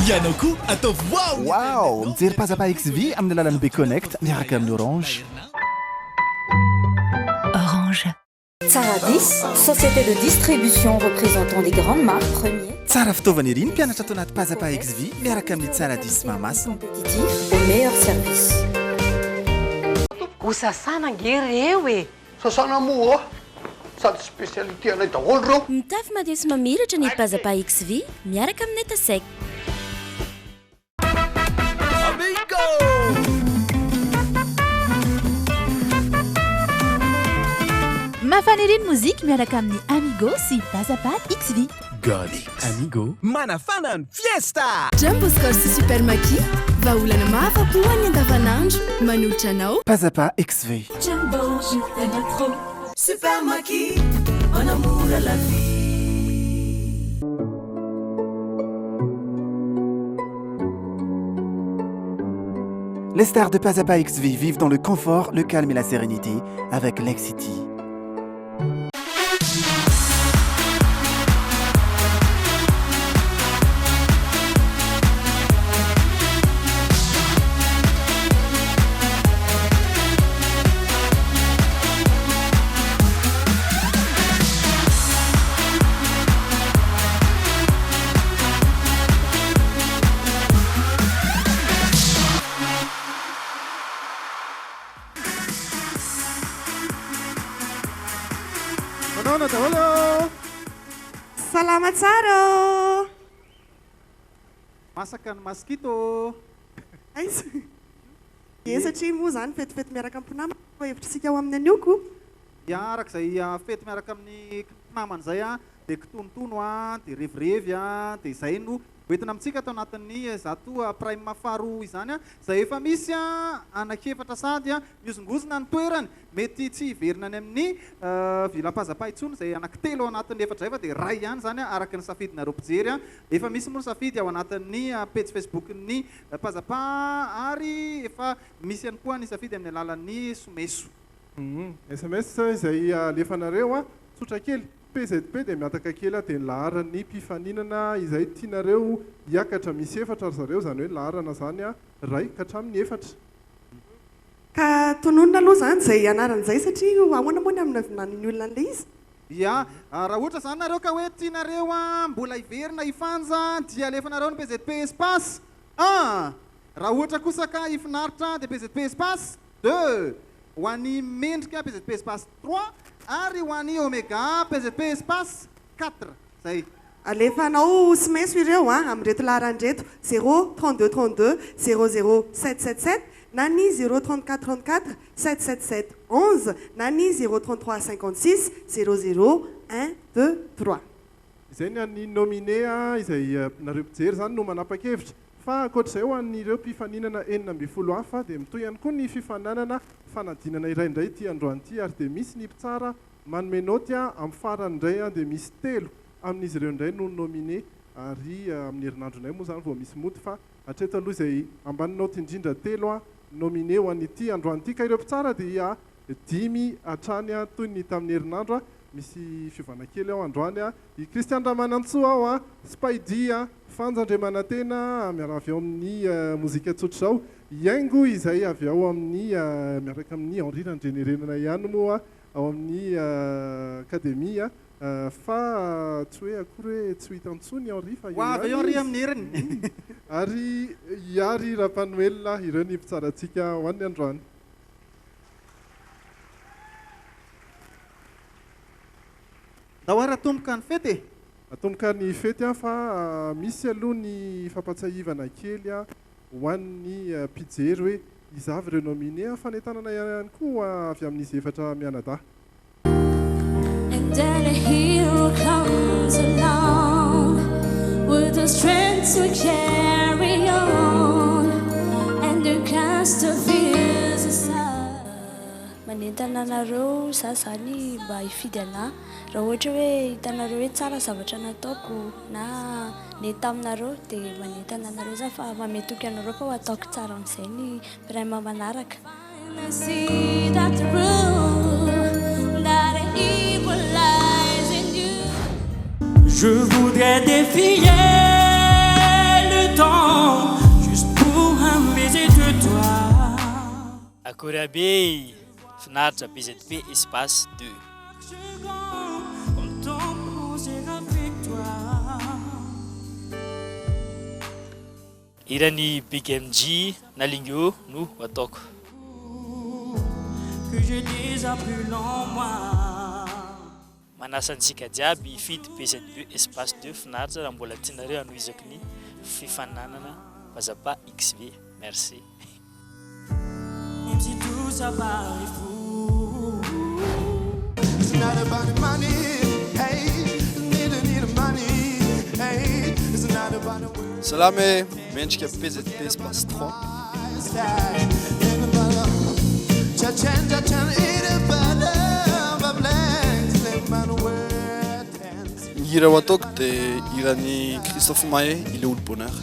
ianao koa ataovy wow mijery Pazzapa XV amin'ny alalan'ny be connect miaraka amin'ny orange. Orange. Saradis, société de distribution représentant des grandes marques premiers. Tsara fitaovana ery ny mpianatra ato anaty Pazzapa XV miaraka amin'ny Saradis mamasina. Compétitif au meilleur service. Ho sasana ngery eo e. Sasana moa sady spécialité anay daholo reo. Mitafy madesy mamiratra ny Pazzapa XV miaraka amin'ny Etasec. Mafana ery ny mozika miaraka amin'ny Amigo sy Pazzapa XV. Galix Amigo manafana ny fiesta. Jumbo Scores sy Super Maki vaolana mahafa-po any andavanandro manolotra anao. Pazzapa XV. Jumbo je t'aime trop. Super Maki mon amour à la vie. Les stars de Pazzapa XV vivent dans le confort, le calme et la sérénité avec Lexity. Salama tsara. Masaka ny maskito. Satria moa zany fetifety miaraka amin'ny mpinamana fa hevitrisika ao amin'ny anioko. Ya arak'izay fety miaraka amin'ny mpinamana zay a dia kitontono a dia revirevy a dia izay no hoentina amintsika atao anatin'ny zato prime faharoa izany a izay efa misy a anakefatra sady a miozongozona ny toerany mety tsy hiverina any amin'ny vila Pazzapa intsony izay anankitelo ao anatin'ny efatra efa dia ray ihany zany a araka ny safidinareo mpijery a efa misy moa ny safidy ao anatin'ny page Facebook ny Pazzapa ary efa misy ihany koa ny safidy amin'ny alalan'ny someso. SMS izay alefanareo a tsotra kely PZP dia miataka kely dia laharany mpifaninana izay tianareo hiakatra misy efatra zareo zany hoe laharana zany a ray ka hatramin'ny efatra. Ka tononona aloha zany izay anaran'izay satria ahoana moa ny amin'ny olona an'ilay izy. Ya raha ohatra zany nareo ka hoe tianareo a mbola hiverina hifanja dia alefanareo ny PZP espace 1. Raha ohatra kosa ka hifinaritra dia PZP espace 2. Ho an'ny mendrika PZP espace 3 ary ho an'ny Omega PZP espace 4 zay. Alefanao someso ireo amin'reto laharan-dreto 03232 00777 na ny 03434 777 11 na ny 03356 00 123. Izay ny an'ny nominé izay nareo mpijery zany no manapa-kevitra fa ankoatr'izay ho an'ireo mpifaninana 12 hafa dia mitoy ihany koa ny fifananana fanadinana iray indray ty androany ity ary dia misy ny mpitsara manome noty amin'ny farany indray dia misy 3 amin'izy ireo indray no nominé ary amin'ny herinandro indray moa zany vao misy moty fa hatreto aloha izay ambany noty indrindra 3 nominé ho an'ity androany ity ka ireo mpitsara dia 5 hatrany toy ny tamin'ny herinandro misy fiovana kely ao androany i Christian Ramanantsoa ao Spaidy Fanjandremanatena miaraka avy ao amin'ny mozika tsotra zao Iaingo izay avy ao amin'ny miaraka amin'ny Henri Randrenerenana ihany moa ao amin'ny akademia fa tsy hoe akory hoe tsy hita antsony Henri fa avy ao Henri amin'ny heriny ary Iary Rapanuel ireo ny mpitsarantsika ho an'ny androany. Dahoara tomboka ny fety atomboka ny fety fa misy aloha ny fampatsahivana kely ho an'ny mpijery hoe izavy ireo nominé fa ny tanana ihany koa avy amin'izy efatra mianadahy. And then a hero comes along with the strength to carry on and the cast of his aside. Manentana anareo za zany mba hifidy anahy raha ohatra hoe hitanareo hoe tsara zavatra nataoko na ny taminareo dia manentana anareo za fa mametoky anareo fa ho ataoko tsara amin'izay ny prime manaraka. Je voudrais défier le temps Akorabe finaritra PZP espace 2. Irany Big MG Nalingyo no ataoko. Manasantsika jiaby hifidy PZP espace 2 finaritra raha mbola tianareo anoizako ny fifananana Pazzapa XV. Merci. Salame, mendrika PZP espace 3. Hira ho ataoko dia hiran'ny Christophe Maé ile olo bonheur.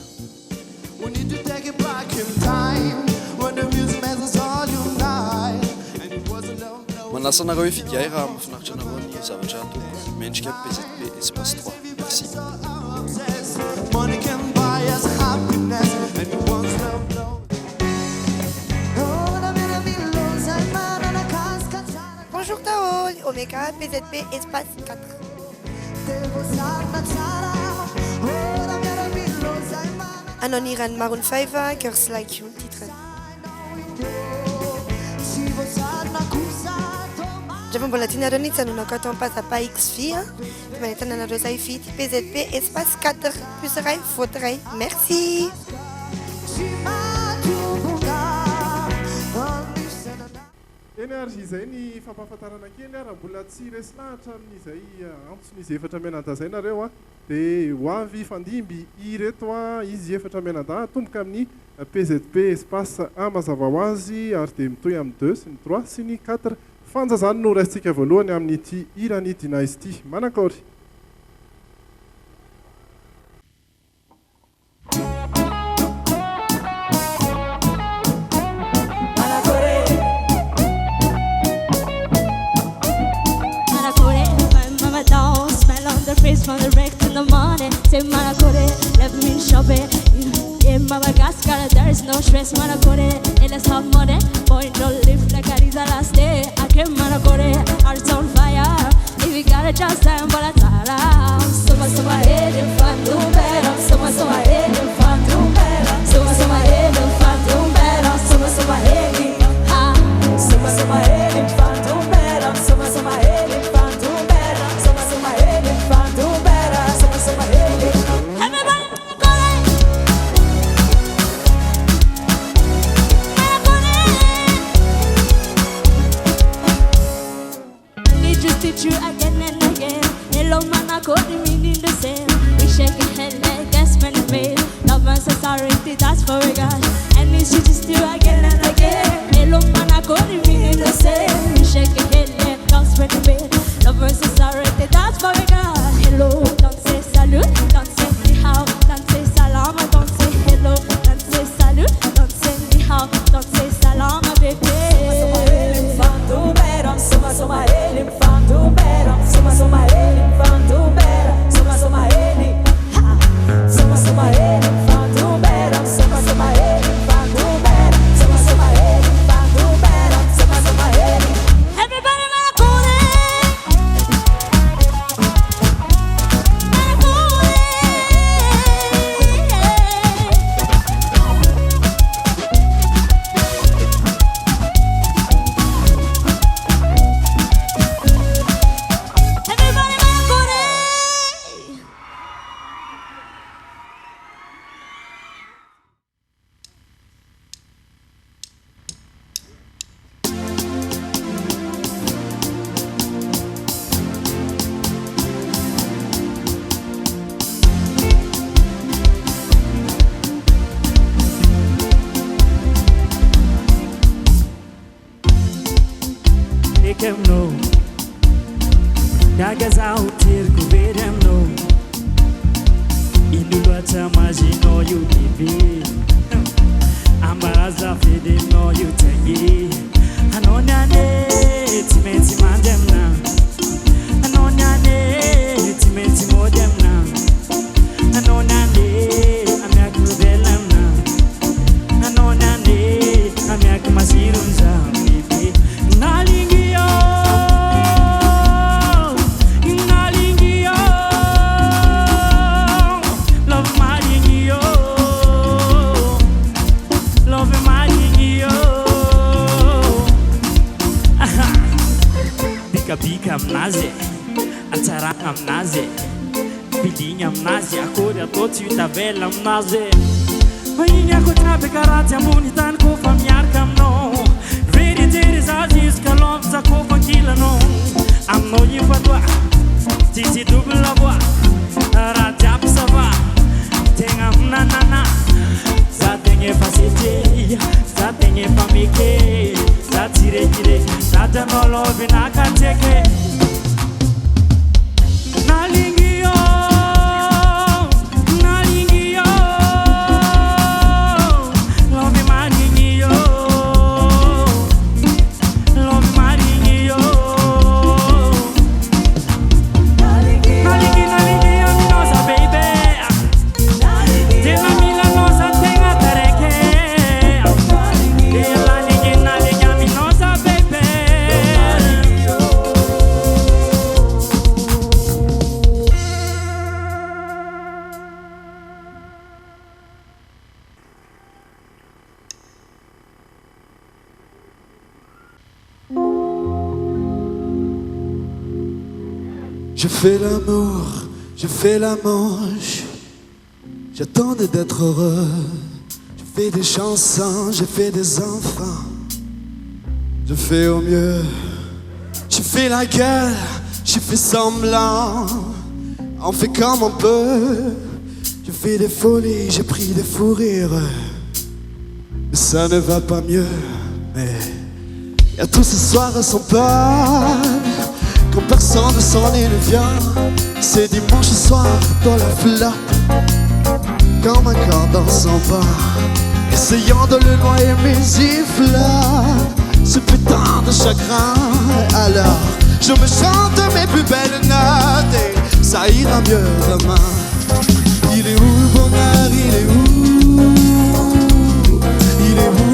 Manasa anareo hifidy ahy raha mahafinaritra anareo ny zavatra ataoko. Mendrika PZP espace 3. Merci. Bonjour Tao, Omega PZP espace 4. Anoniran Maroon 5, Girls Like You, titre. J'avais mbola tianareo ny tsanonako atao Pazzapa XV. Manentana anareo zay fidy PZP espace 4 plus ray faute ray. Merci. Énergie zay ny fampahafantarana kely raha mbola tsy resilahatra amin'izay antson'izy efatra menada zay nareo dia ho avy fandimby ireto izy efatra menada tomboka amin'ny PZP espace 1 mazava ho azy ary dia mitohy amin'ny 2 sy ny 3 sy ny 4 fanjazany no raisitsika voalohany amin'ity irany dina izy ity manakory. From the wreck in the morning, say Manakore, let me shop it. In Madagascar, there is no stress, Manakore, and let's have money. Boy, don't live like I did the last day. I came Manakore, hearts on fire. If you got a chance, time, but I thought Soma head in front of better. Soma head in front of better. Soma head in front of better. Soma head in Soma head in front of better. Soma head in front of better. Soma head in front of better. Soma head in teach you again and again. Hello man, I got the meaning the same. We shake your head like that's when it made. Love and sincerity, that's for we got. And it's you just do again and again. Hello man, I got the meaning the same. We shake your head like that's when it made. Love and sincerity, that's for we got. Hello, don't say salut, don't say ni hao, don't say salam, don't say hello, don't say salut, don't say ni hao, don't say salam, baby. Soma ele fanto better. Soma ele fanto better. Soma ele. Soma ele fanto better. Soma ele fanto better. Soma ele fanto better. Soma ele. Everybody Manakore. No, gagas out here, go with them. No, in the water, imagine all you give. Ambaraza feed him, no, you take it. And on your net, it's man them now. And on your net, it's more them now. And on your net, I'm a good them now. And on your net, I'm a Masirunza. aminazy atsarana aminazy piligny aminazy akory atao tsy hitavela aminazy igny akotraby karatsy ambony tany kofa miaraka aminao veritéry zazy izyka lomza kofa ankilanao aminao io fatoa tsisy double la voix raha jiaby ça va tegna aminanana za tegna efa sete za tegna efa meke za tsirekireky za tanao lovy nakatseke nalingy yo Je fais l'amour, je fais la manche, j'attendais d'être heureux. Je fais des chansons, je fais des enfants, je fais au mieux. Je fais la gueule, je fais semblant, on fait comme on peut. Je fais des folies, j'ai pris des fous rires, mais ça ne va pas mieux. Mais y'a tous ces soirs sans peur, quand personne ne s'en est ne vient. C'est dimanche soir dans la flotte, comme un corps dans son bar, essayant de le noyer mais il flotte ce putain de chagrin. Alors je me chante mes plus belles notes et ça ira mieux demain. Il est où le bonheur, il est où? Il est où?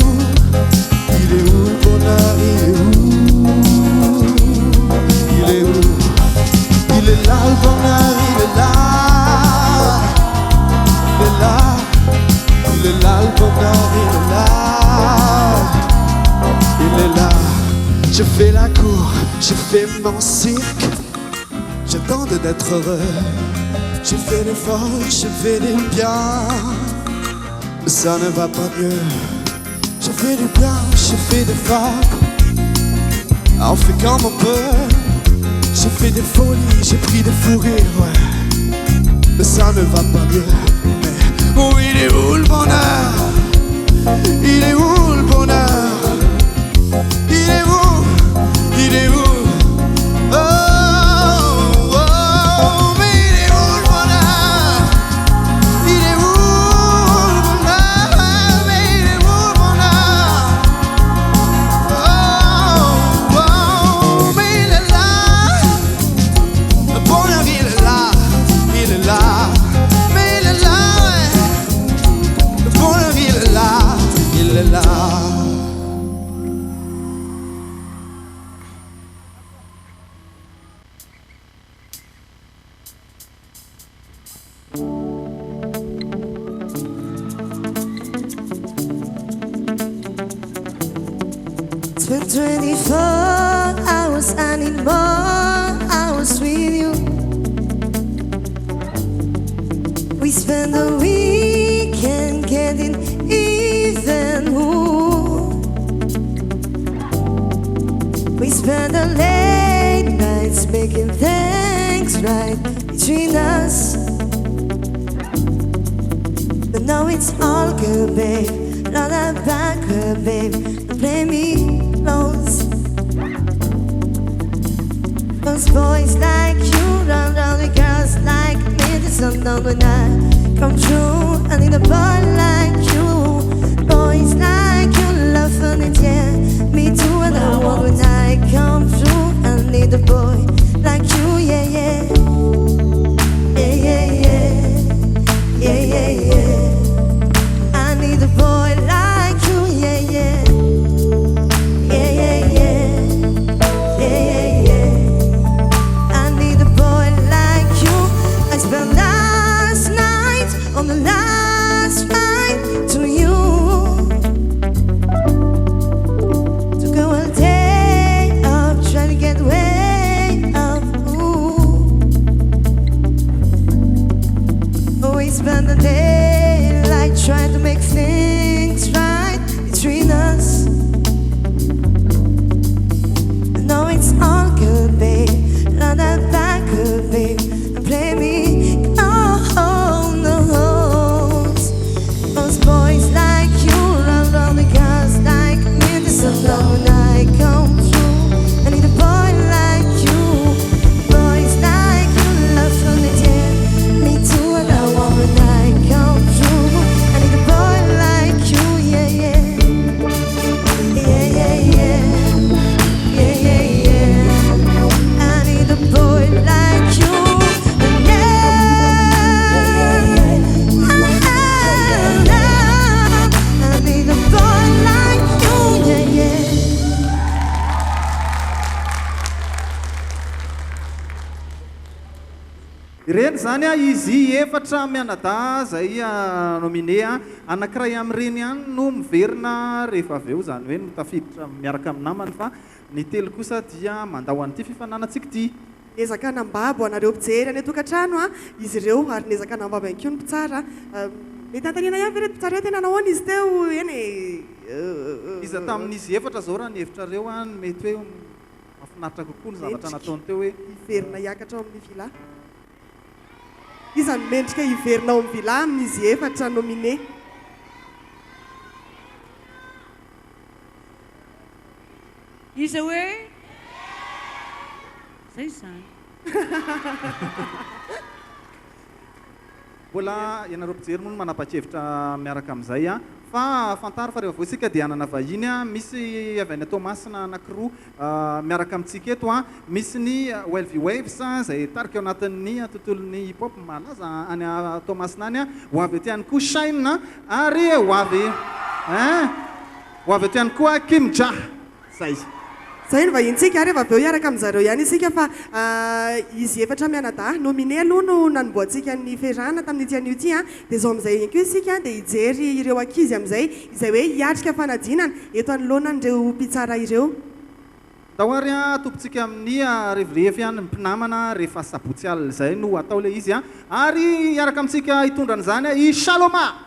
Il est où le bonheur, il est où? Il est où? Il est là le bonheur, il est là. Il est là. Il est là le bonheur, il est là. Il est là. Je fais la cour, je fais mon cirque, j'attendais d'être heureux. J'ai fait des fautes, j'ai fait des biens, mais ça ne va pas mieux. J'ai fait du bien, j'ai fait des fautes, on fait comme on peut. J'ai fait des folies, j'ai pris des fous rires, ouais, mais ça ne va pas mieux. Mais oh, il est où le bonheur? Il est où le bonheur? Il est où? Il est où? Oh, oh, oh, mais il est où le bonheur? Il est où le bonheur? Mais il est où le bonheur? Oh, oh, mais il est là. Le bonheur il est là, il est là. Mais il est là, ouais. Le bonheur il est là, il est là. It's been 24 hours, I need more hours with you. We spend the weekend getting even. Ooh. We spend the late nights making things right between us. But now it's all good, babe. Not about good, babe. Don't play me close. Those boys like you run down the girls like me. The sun down when I come true. I need a boy like you. Boys like you love fun and yeah. Me too, and I want when I come through. I need a boy like you, yeah, yeah. Yeah, yeah, yeah. Yeah, yeah, yeah. I need a boy like you, yeah, yeah. Yeah, yeah, yeah. Yeah, yeah, yeah. I need a boy like you. I spent last night on the last flight to you. Took a whole day up, trying to get way up spend the day like trying to make things right between us. I know it's all good, babe. Not that bad, good, babe. And play me all the hoes. Those boys like you, love lonely girls like me. This is love when I come through. I need a boy like you. Boys like you, love from the dead. Me too, and I want when I come through. I need a boy like you, yeah, yeah. Yeah, yeah, yeah. Yeah, yeah, yeah. I need a boy like you, I need a boy like you, yeah, yeah. Ireny zany izy efatra mianada zay nominé anankiray amin'ireny ihany no miverina rehefa avy eo zany hoe mitafiditra miaraka amin'ny namany fa ny telo kosa dia mandao an'ity fifananantsika ity. Ezaka nambabo anareo mpijery any tokantrano izy ireo ary nezaka nambabo ihany koa ny mpitsara mety antanina ihany ve reto mpitsara io tena nahoana izy teo eny izy tamin'izy efatra zao raha ny hevitrareo mety hoe mahafinaritra kokoa ny zavatra nataony teo hoe iverina hiakatra ao amin'ny vila. Iza mendrika hiverina ao amin'ny vila amin'izy efatra nominé. Iza hoe zay zany. Mbola ianareo mpijery moa no manapa-kevitra miaraka amin'izay fa fantaro fa rehefa vao isika dia hanana vahiny misy avy any Tomasina anankiroa miaraka amintsika eto misy ny Welvy Waves zay tarika ao anatin'ny tontolon'ny hip hop malaza any Tomasina any ho avy ety ihany koa Shine ary ho avy ety ihany koa Kim Ja zay. Zay no vahintsika rehefa avy eo hiaraka amin'izareo ihany isika fa izy efatra mianada nominé aloha no nanomboantsika ny ferana tamin'ity an'io ity dia izao amin'izay ihany koa isika dia hijery ireo ankizy amin'izay izay hoe hiatrika fanadinana eto anoloana ireo mpitsara ireo. Tahoary tompontsika amin'ny revirevy ny mpinamana rehefa sabotsy alina izay no atao le izy ary hiaraka amintsika hitondran'izany i Shaloma.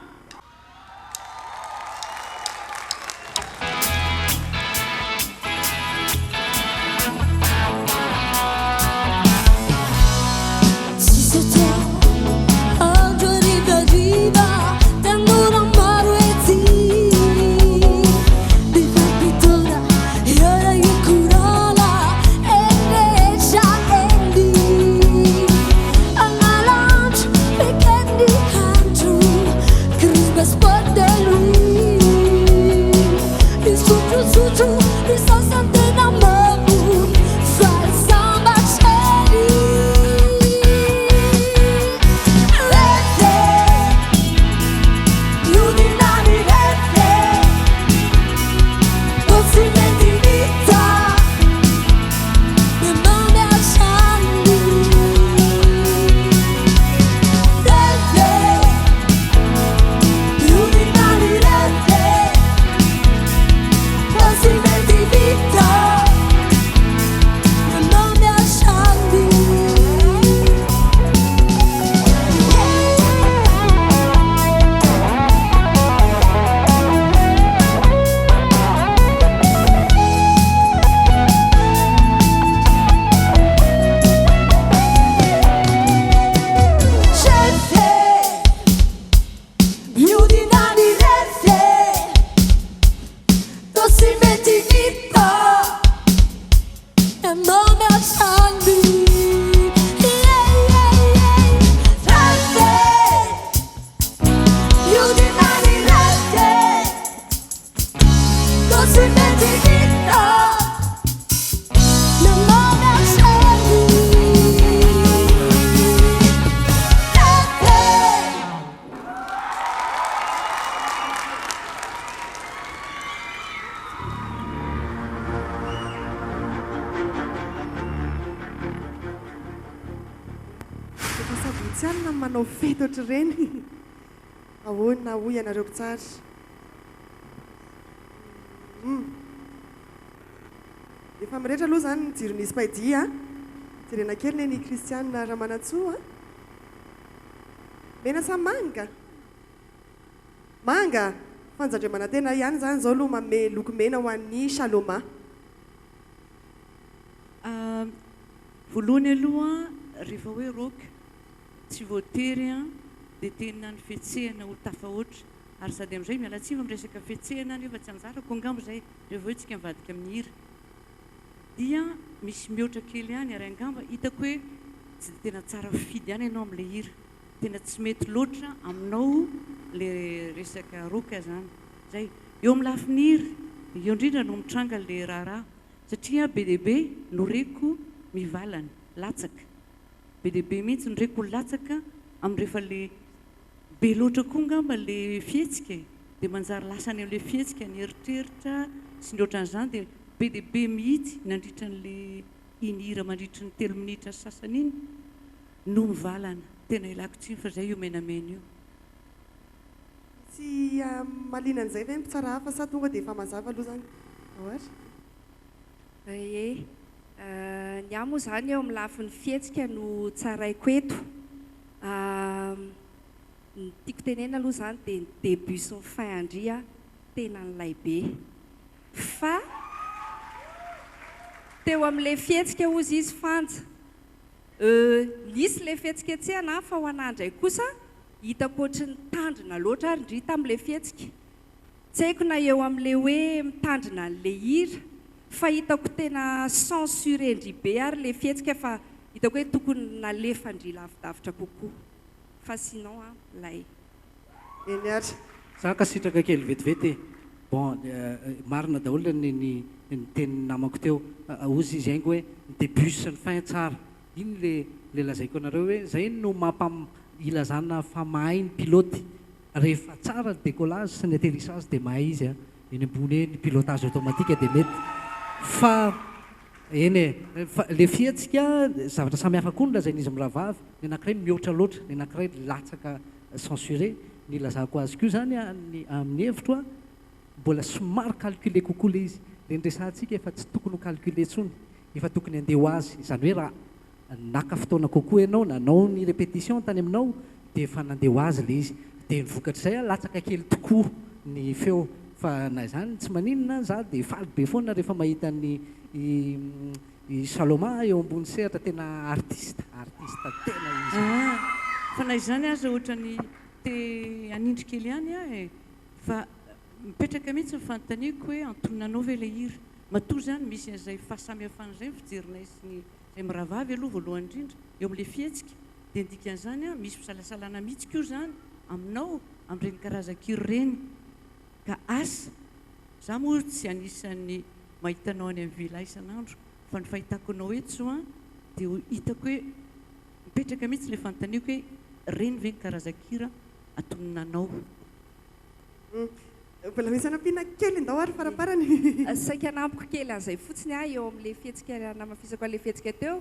Sabotsialina manao fety ohatr'ireny. Ahoana hoy ianareo mpitsara. Efa mirehitra aloha zany ny jiron'ny Spaidy jerena kely ny Kristiana Ramanatsoa mena sa manga manga fanjandremana tena ihany zany zao aloha mame lokomena ho an'ny Saloma. Voalohany aloha rehefa hoe roka tsy voatery dia tena ny fihetsehana ho tafahoatra ary sady amin'izay miala tsiny fa miresaka fihetsehana nefa tsy anjarako angamba izay rehefa hoe tsika mivadika amin'ny hira dia misy mihoatra kely ihany ary angamba hitako hoe tsy dia tena tsara fidy ihany ianao amin'ilay hira tena tsy mety loatra aminao le resaka roka zany zay eo amin'ny lafiny hira eo indrindra no mitranga le raharaha satria be dia be no reko mivalana latsaka be dia be mihitsy no reko latsaka amin'ny rehefa le be loatra koa ngamba le fihetsika dia manjary lasany amin'ilay fihetsika ny eritreritra sy ny ohatran'izany dia be dia be mihitsy nandritra n'le iny hira mandritra ny 3 minitra sasany iny no mivalana tena ilako tsiny fa zay io menamena io tsy malinan'izay ve mpitsara hafa sa tonga dia efa mazava aloha zany ohatra ny amo zany eo amin'ny lafin'ny fihetsika no tsaraiko eto ny tiako tenena aloha zany dia ny début sy ny fin andria tena n'ilay be fa teo amin'ilay fihetsika ozy izy fanja lisy ilay fihetsika etsehana fa ho anandray kosa hitako ohatry ny tandrina loatra ary ndry tamin'ilay fihetsika tsy haiko na eo amin'ilay hoe mitandrina n'ilay hira fa hitako tena censuré ndry be ary ilay fihetsika fa hitako hoe tokony nalefa ndry lavidavitra kokoa fa sinon lay eny ary za kasitraka kely vetivety bon marina daholo ny teny namako teo ozy izy haingo hoe ny début sy ny fin tsara iny le lazaiko anareo hoe zay no ilazana fa mahay ny piloty rehefa tsara ny décollage sy ny atterrissage dia mahay izy eny ambony ny pilotage automatique dia mety fa eny le fihetsika zavatra samihafa koa no lazain'izy miravavy ny anankiray mihoatra loatra ny anankiray latsaka censuré ny lazako azy koa zany amin'ny hevitro mbola somary calculé kokoa le izy le nresantsika efa tsy tokony ho calculé tsony efa tokony handeha ho azy izany hoe raha naka fotoana kokoa ianao nanao ny répétition tany aminao dia efa nandeha ho azy le izy dia nivokatr'izay latsaka kely tokoa ny feo fa na izany tsy maninona za dia faly be foana rehefa mahita ny Saloma eo ambony seratra tena artiste tena izy fa na izany aza ohatrany te anindry kely ihany fa mipetraka mihitsy ny fanontaniako hoe antononanao ve ilay hira matoa zany misy an'izay fahasamihafan'izay fijerinay sy ny zay miravavy aloha voalohany indrindra eo amin'ilay fihetsika dia ndikan'izany misy fisalasalana mihitsy koa zany aminao amin'ireny karazan-kira ireny ka asa za moa tsy anisan'ny mahitanao any amin'ny vila isan'andro fa ny fahitako anao etso dia hitako hoe mipetraka mihitsy ilay fanontaniako hoe reny ve ny karazan-kira atononanao mbola misy anampiana kely ndao ary faraparany saika anampiko kely an'izay fotsiny eo amin'ilay fihetsika namafisako an'ilay fihetsika teo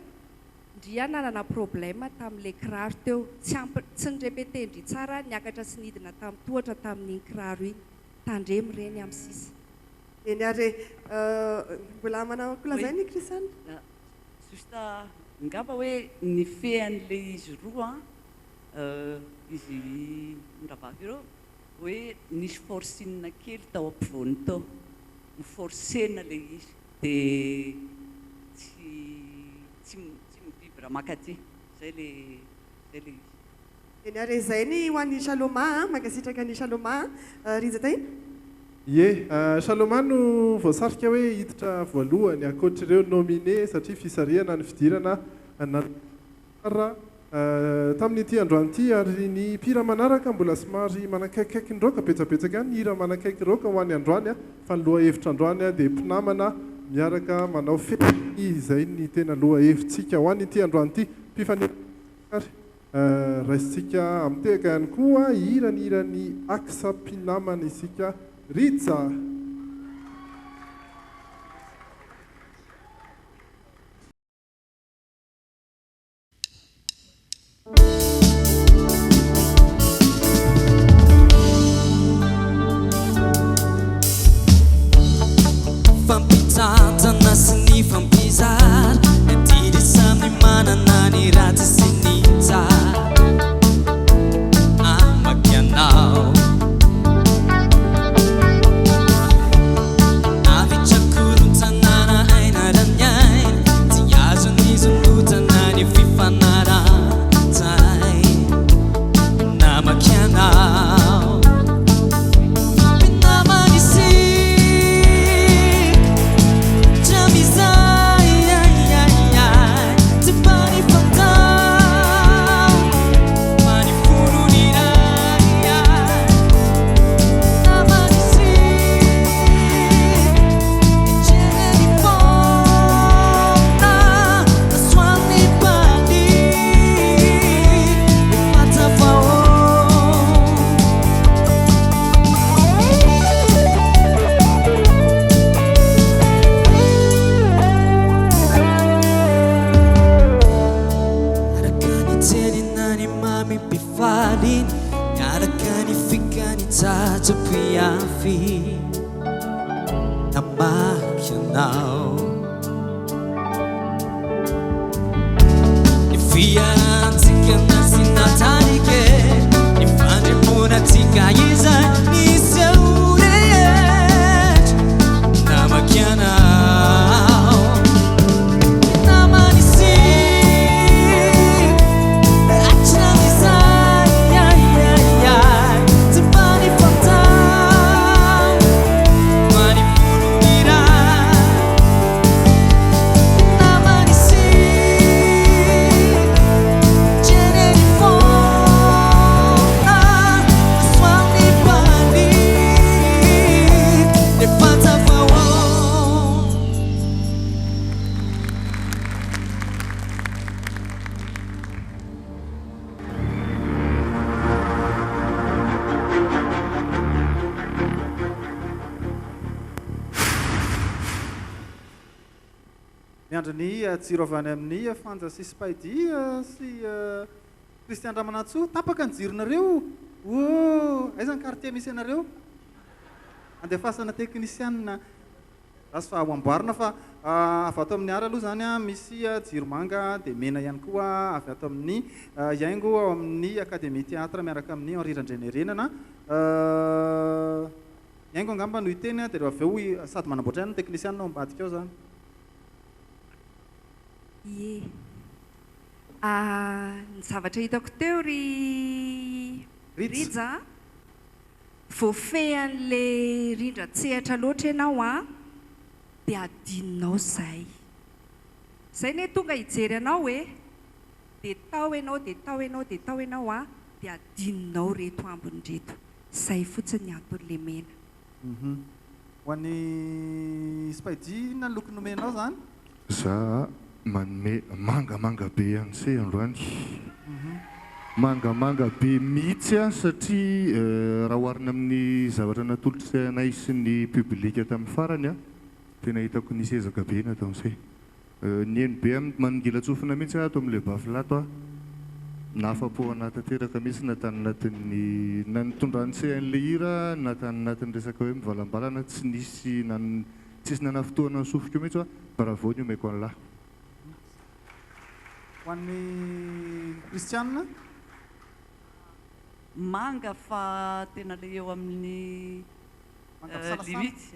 ndria nanana problème tamin'ilay kiraro teo tsy nyrepété ndry tsara niakatra sy nidina tamin'ny tohatra tamin'iny kiraro iny tandremy reny amin'ny sisa eny ary mbola manao kola zay ny Krisana justa ngamba hoe ny fean'ilay izy roa izy miravavy ireo hoe nisy forcine kely tao ampovoany tao niforcena le izy dia tsy mivivra makaty zay le izy eny ary izay ny ho an'ny Saloma mankasitraka ny Saloma rizatay Ie, Saloma no voasarika hoe hiditra voalohany ankoatr'ireo nominé satria fisarihana ny fidirana tamin'ity androany ary ny mpira manaraka mbola somary manakaikaiky ny roka betsabetsaka any hira manakaiky roka ho an'ny androany fa ny loha hevitra androany dia mpinamana miaraka manao fety izay ny tena loha hevitsika ho an'ity androany ity mpifanary raisitsika amitehaka ihany koa hirany aksa mpinamana isika Ritsa. Fampitantana sy ny fampizara Netiry samy manana ny ratsy sy ny tsara piafy namaky anao ny fiarantsika nasinatarike ny fandremponatsika izany seorehetra namaky anao namanisi miandrony jiro avy any amin'ny Fanja sy Spaidi sy Christian Ramanatsoa tapaka ny jironareo aiza ny quartier misy anareo andefasana technicienne asy fa hoamboarina fa avy ato amin'ny ara aloha zany misy jiro manga dia mena ihany koa avy ato amin'ny iaingo ao amin'ny Académie Théâtre miaraka amin'ny Henri Randrenerenana iaingo angamba no hiteny dia avy eo sady manamboatra ihany ny technicienne ao ambadika ao zany Ie. Ny zavatra hitako teo ry Rija voafehan'le rindra tsehatra loatra ianao dia adininao zay ne tonga hijery anao hoe dia tao ianao dia tao ianao dia tao ianao dia adininao reto ambiny reto zay fotsiny ataon'le mena ho an'ny Spaidi na loko nomenao zany za manome mangamanga be ihany se androany mangamanga be mihitsy satria raha oharina amin'ny zavatra natolotra sainay sy ny publika tamin'ny farany tena hitako nisy ezaka be natao se ny eny be manongilatsofina mihitsy ato amin'le bafilato nafa-po anatanteraka mihitsy natany nanitondrany se an'le hira natany resaka hoe mivalambalana tsy nisy nana fotoana ny sofiko mihitsy bravo ny omeko an'lahy ho an'ny Christiane manga fa tena le eo amin'ny limite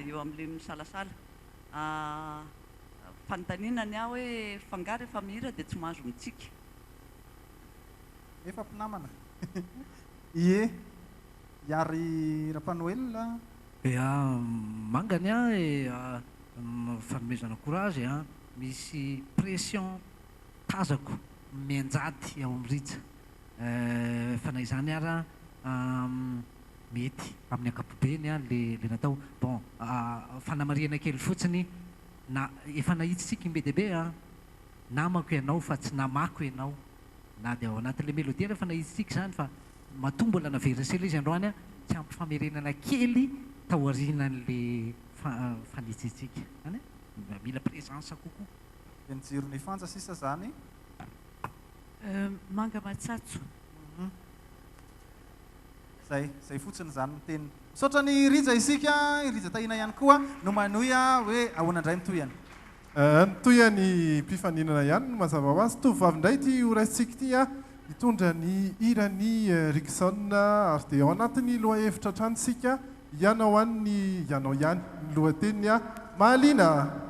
eo amin'le misalasala fanotaninany aho hoe fangaro efa mihira dia tsy mahazo mitsika efa mpinamana ie iary Rapanoel mangany fanomezana courage misy pression tazako mianjady ao amin'ny Rija fanay zany ara mety amin'ny ankapobeny le natao bon fanamariana kely fotsiny na efa nahitsitsika imbe namako ianao fa tsy namako ianao na dia ao anatin'le mélodie rehefa nahitsitsika zany fa matombola naverisela izy androany tsy ampifamerenana kely taorianan'le fanitsitsika any mila présence kokoa dia nijirony Fanja sisa zany manga matsatso zay fotsiny zany miteny misaotra ny Rija isika Rija tahina ihany koa no manoy hoe ahoana indray nitoyany nitoyany mpifaninana ihany no mazava ho azy tovovavy indray ty horaintsika ty hitondra ny irany Rickson ary dia ao anatin'ny lohahevitra tranosika ianao ihany ny lohateniny Mahaliana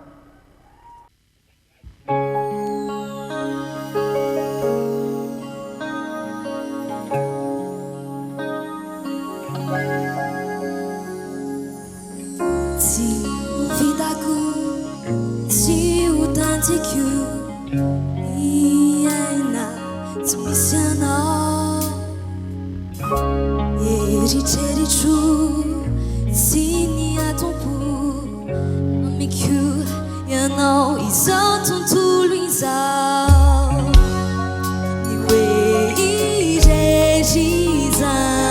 iaina tsy misy anao eritreritro tsy ny atompo amiko ianao izao tontolo izao ny hoe irery zany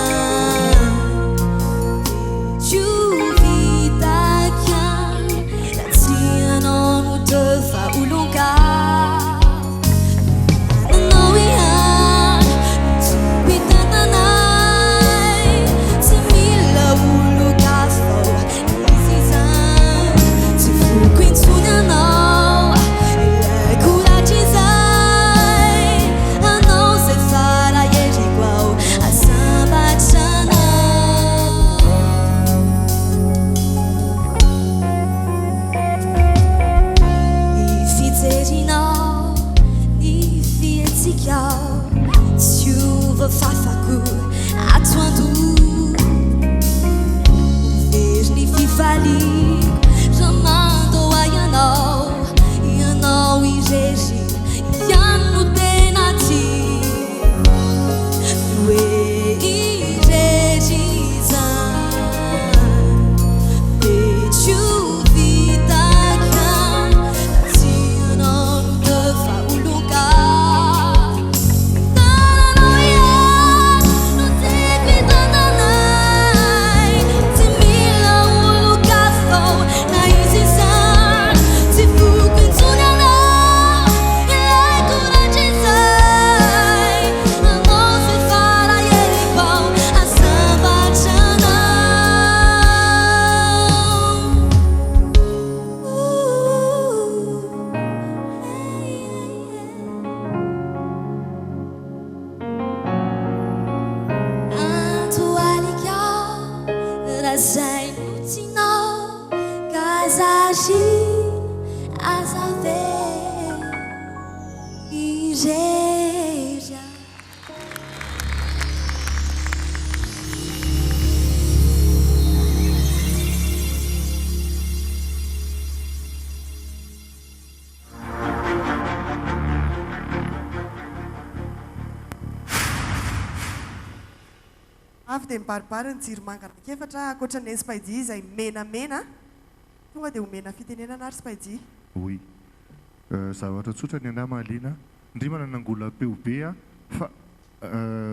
avy dia mibaribary ny jiro manga anankefatra ankoatran'ny spaidi izay menamena tonga dia homena fitenenana ary spaidi. Oui. Zavatra tsotra ny anahy mahaliana indrimana nangolam-peo be a fa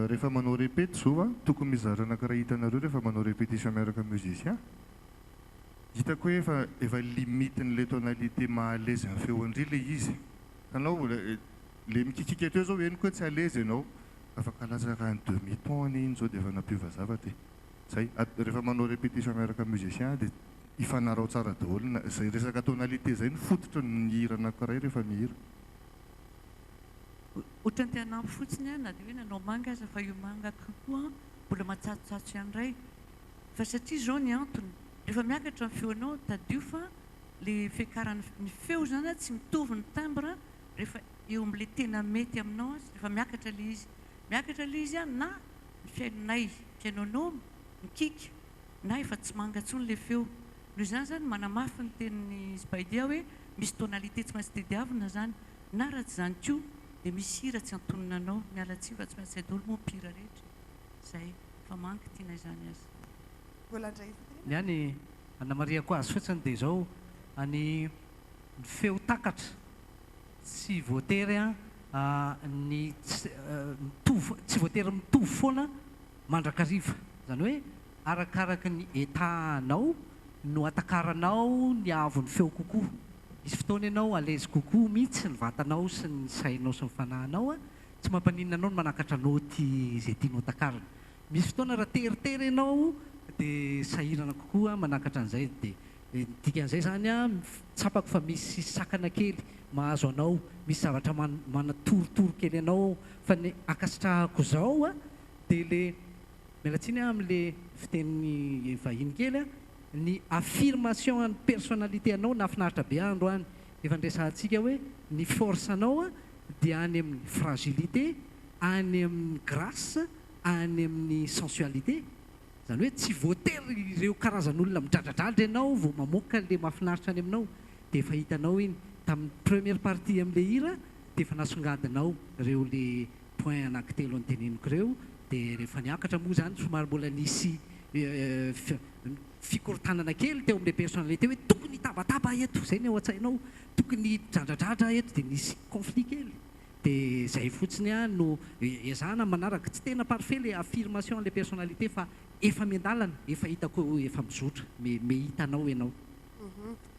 rehefa manao répète zao a tokony mizara anankiray hitanareo rehefa manao répétition miaraka musicien hitako hoe efa limitin'le tonalité mahalaise amin'ny feo indri le izy anao le mikikika teo zao eny koa tsy alaise ianao afaka latsaka ny demi-ton iny zao dia efa nampiova zavatra zay rehefa manao répétition miaraka musicien dia ifanarao tsara daholo zay resaka tonalité zay ny fototra ny hira anankiray rehefa mihira. Ohatrany te hanampy fotsiny a na dia hoe nanao manga aza fa io manga kokoa mbola matsatsotsatso ihany ray fa satria zao ny antony rehefa miakatra ny feonao tadio fa le fiakaran'ny feo zany a tsy mitovy ny timbre rehefa eo amin'le tena mety aminao a rehefa miakatra le izy a na ny fiainonay pianonao mikika na efa tsy manga ntsony le feo noho izany zany manamafy ny tenin'ny spaidia hoe misy tonalité tsy maintsy tediavina zany na raha tsy zany koa dia misy hira tsy antonona anao mialatsy fa tsy maintsy daholo moa mpira rehetra zay fa manky tiana izany azy. Ny any anamariako azy fotsiny dia zao any feo takatra tsy voatery ny tsy voatery mitovy foana mandrakariva zany hoe arakaraky ny etanao no atakaranao ny avon'ny feo kokoa. Misy fotoana ianao alaise kokoa mihitsy ny vatanao sy ny sainao sy ny fanahinao a tsy mampaninona anao ny manakatra noty izay tianao takarana. Misy fotoana raha teritery ianao dia sahirana kokoa manakatra an'izay dia dikan'izay zany a tsapako fa misy sakana kely mahazo anao misy zavatra manatorotoro kely anao fa ny akasitrahako zao a dia le mialatsiny amin'le fiteniny vahiny kely a ny affirmation any personnalité anao nafinaritra be andro any efa ndresantsika hoe ny force anao a dia any amin'ny fragilité any amin'ny grâce any amin'ny sensualité zany hoe tsy voatery ireo karazan'olona midradradratra ianao vao mamoaka le mahafinaritra any aminao dia efa hitanao iny tamin'ny première partie amin'le hira dia efa nasongadinao ireo le point anankitelo anteneniko ireo dia rehefa niakatra moa zany somary mbola nisy fikorotanana kely teo amin'le personnalité hoe tokony hitabataba eto zay ny ao an-tsainao tokony dradradratra eto dia nisy conflit kely dia zay fotsiny a no ezahana manaraka tsy tena parfait le affirmation le personnalité fa efa miandalana efa hitako efa mizotra hitanao ianao.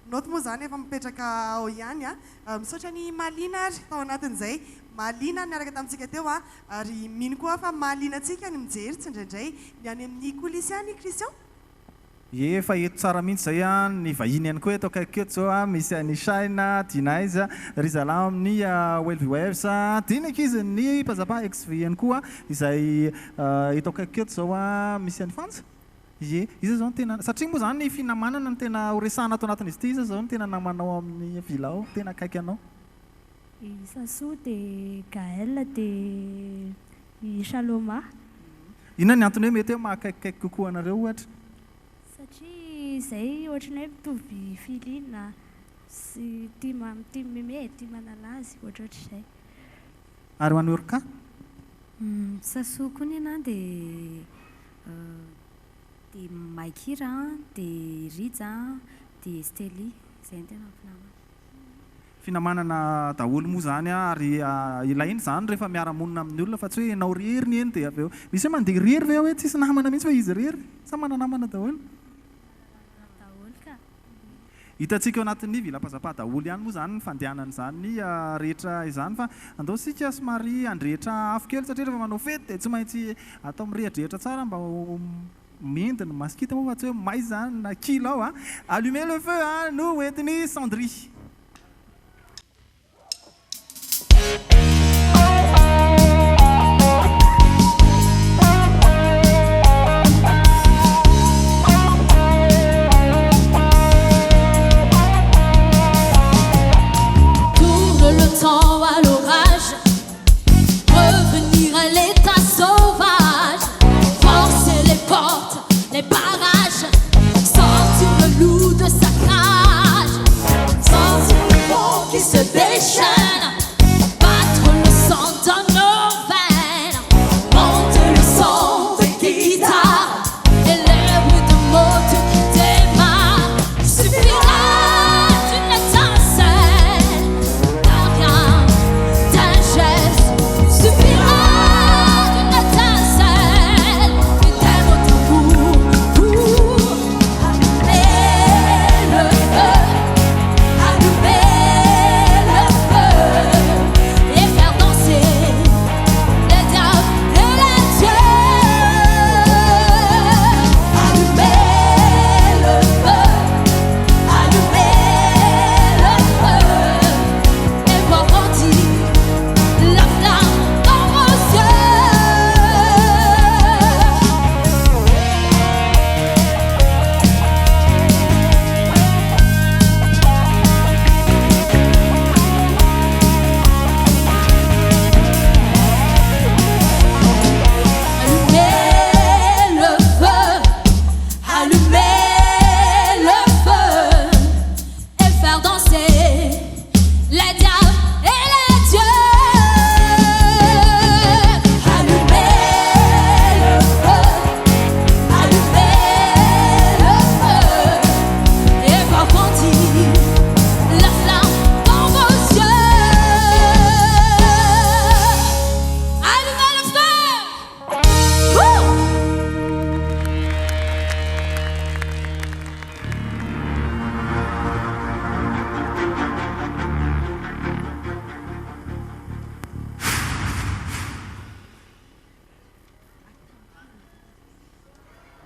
Noto moa zany efa mipetraka ao ihany a misaotra ny malina ary tao anatin'izay malina niaraka tamintsika teo a ary mino koa fa malina antsika ny mijery tsy indraindray ny any amin'ny coulisse any Christian. Ye fa eto tsara mihitsy zay a ny vahiny ihany koa eto akaiky eto zao a misy any Shaina, Dinaiza, Rizala amin'ny Welvy Waves tianaka izy ny Pazzapa XV ihany koa izay eto akaiky eto zao a misy any Fanja. Ye izy zao tena satria moa zany ny finamanana no tena horesahana ato anatin'izy ity izy zao no tena namanao amin'ny vilao tena akaiky anao. I Sassou dia Gaël dia i Shaloma. Inona ny antony hoe mety hoe mahakaikikaiky kokoa anareo ohatra? Satria izay ohatrany hoe mitovy filina sy tia meme tia manala azy ohatrohatr'izay. Ary ho an'ny orca? Sassou koa ny anahy dia Maikira dia Riza dia Steli izay ny tena mpinamana. Finamanana daholo moa zany ary ilainy zany rehefa miara-monina amin'ny olona fa tsy hoe ianao ririny eny dia avy eo misy hoe mandeha riry ve hoe tsisy namana mihitsy fa izy riry sa mananamana daholo. Hitantsika eo anatin'ny vila Pazzapa daholo ihany moa zany ny fandehanana izany rehetra izany fa andao sika somary andrehitra afo kely satria rehefa manao fety dia tsy maintsy atao mirehadrehitra tsara mba mendiny masikita moa fa tsy hoe may zany na kilao a allumer le feu no entiny Sandry. Temps à l'orage, revenir à l'état sauvage, forcer les portes, les barrages, sortir le loup de sa cage,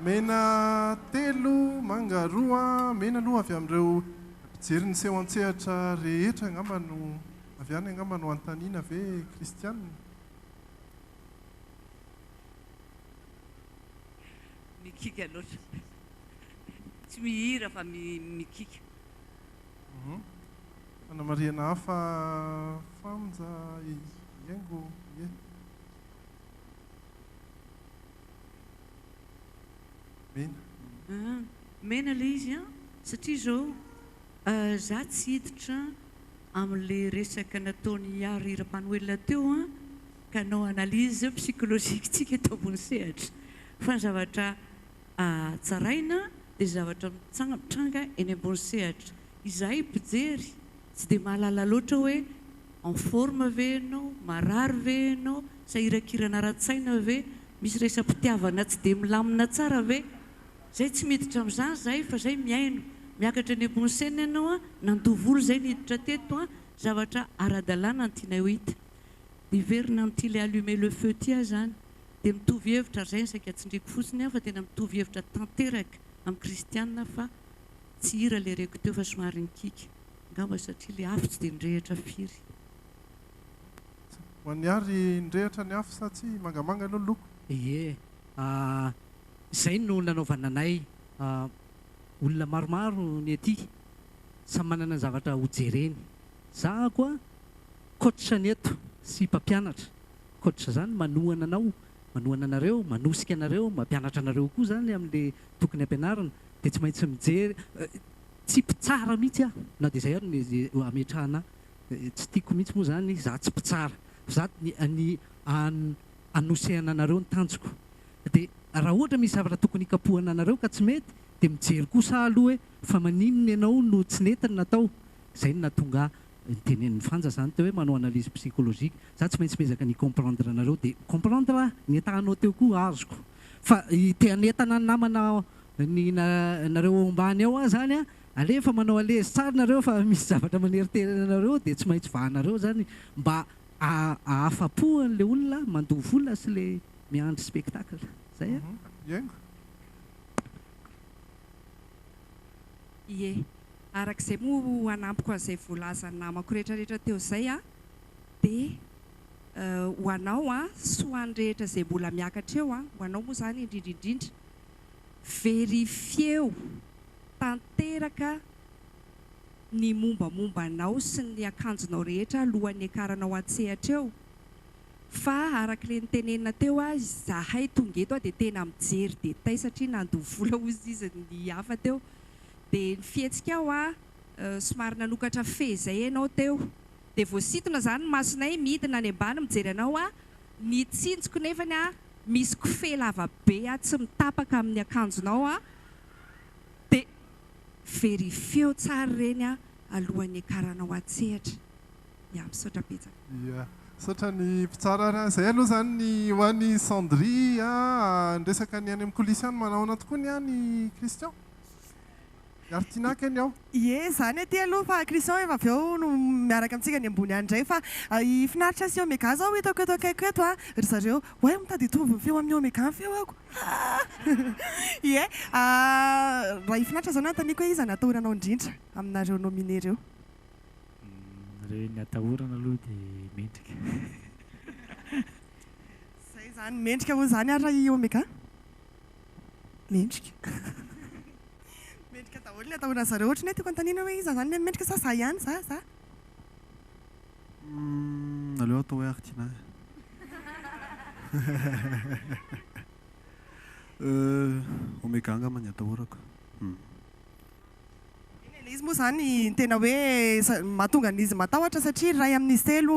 mena telo manga roa mena aloha avy amin'ireo mpijery ny seho an-tsehatra rehetra angamba no avy any angamba no antaniana ve kristianina mikika loatra tsy mihira fa mikika fanamariana hafa fanja iango e mena mena ilay izy a satria zao za tsy hiditra amin'le resaka nataony iary ira-panoelona teo a ka nao analyse psychologiquentsika eto ambony sehatra fa ny zavatra tsaraina dia zavatra mitranga eny ambony sehatra izahay mpijery tsy dia mahalala loatra hoe en forme ve ianao marary ve ianao sa irakirana ara-tsaina ve misy resam-pitiavana tsy dia milamina tsara ve zay tsy miditra amin'izany zay fa zay miaino miakatra ny ambony sena ianao a nandovolo zay niditra teto a zavatra ara-dalàna ny tiana ho hita dia verina amin'ity le allumer le feu ty a zany dia mitovy hevitra ary zay ny saika tsindriko fotsiny a fa tena mitovy hevitra tanteraka amin'ny kristianina fa tsy hira le reko teo fa somary nikika ngamba satria le afo tsy dia ndrehatra firy ho an'ny ary ndrehatra ny afo sa tsy mangamanga aloha loko ie izay no nanaovananay olona maromaro ny aty samy manana ny zavatra hojereny za koa coach ny eto sy mpampianatra coach zany manohana anao manohana anareo manosika anareo mampianatra anareo koa zany amin'le tokony ampianarana dia tsy maintsy mijery tsy mpitsara mihitsy a na dia zay ary ny ametrahana tsy tiako mihitsy moa zany za tsy mpitsara za ny anosehana anareo ny tanjoko dia raha ohatra misy zavatra tokony hikapohana anareo ka tsy mety dia mijery kosa aloha hoe fa maninona ianao no tsy netiny natao zay no natonga nytenen'ny fanja zany teo hoe manao analyse psychologique za tsy maintsy mezaka ny comprendre anareo dia comprendre ny etahanao teo koa azoko fa teanetana ny namana ny nareo ambany ao a zany a alefa manao alezy tsara nareo fa misy zavatra maneriterana anareo dia tsy maintsy vahanareo zany mba ahafapo an'le olona mandovo vola sy le miandry spectacle zay a iango ie arak'izay moa anampiko an'izay voalazany namako rehetrarehetra teo zay a dia ho anao a sy ho any rehetra izay mbola miakatra eo a ho anao moa zany indrindraindrindra verifieo tanteraka ny mombamombanao sy ny akanjonao rehetra alohan'ny akaranao an-tsehatra eo fa arak'le nitenenina teo a zahay tonga eto a dia tena mijery detay satria nandovo vola ozy izy ny hafa teo dia ny fihetsika aho a somary nanokatra fezay ianao teo dia voasitona zany masonay midina any ambany mijery anao a ny tsinjoko nefany a misy kofe lava be a tsy mitapaka amin'ny akanjonao a dia verifio tsara reny a alohan'ny akaranao an-tsehatra ia misaotra betsaka ia saotra ny mpitsara raha zay aloha zany ny ho an'ny Sandry ndresaka ny any amin'ny kolisiany manaona tokoa ny any Christian ary tianaka any ao ie zany aty aloha fa Christian efa avy eo no miaraka amintsika ny ambony any indray fa finaritra sy omega zao hitako eto akaiko eto a ry zareo hoe mitady hitovy ny feo amin'ny omega ny feo ako ie raha hifinaritra zao nantaniako hoe iza natahoranao indrindra aminareo nominé reo re ny atahorana aloha dia mendrika zay zany mendrika moa zany ary raha omega mendrika mendrika daholo ny atahorana zareo ohatry ny hoe tiako antanina hoe iza zany mendrika sa za ihany za aleo atao hoe artina omega angamba ny atahorako izy moa zany tena hoe mahatonga an'izy matahotra satria ray amin'izy telo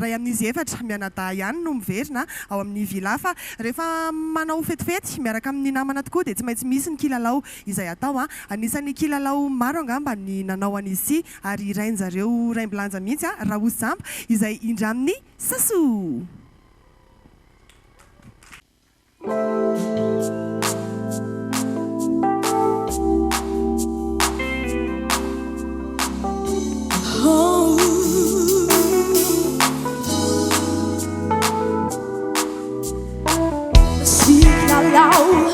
ray amin'izy efatra mianada ihany no miverina ao amin'ny vila fa rehefa manao fetifety miaraka amin'ny namana tokoa dia tsy maintsy misy ny kilalao izay atao a anisan'ny kilalao maro angamba ny nanao an'izy ary rainjareo raim-bilanja mihitsy a raha osy jampa izay indra amin'ny saso Siklalau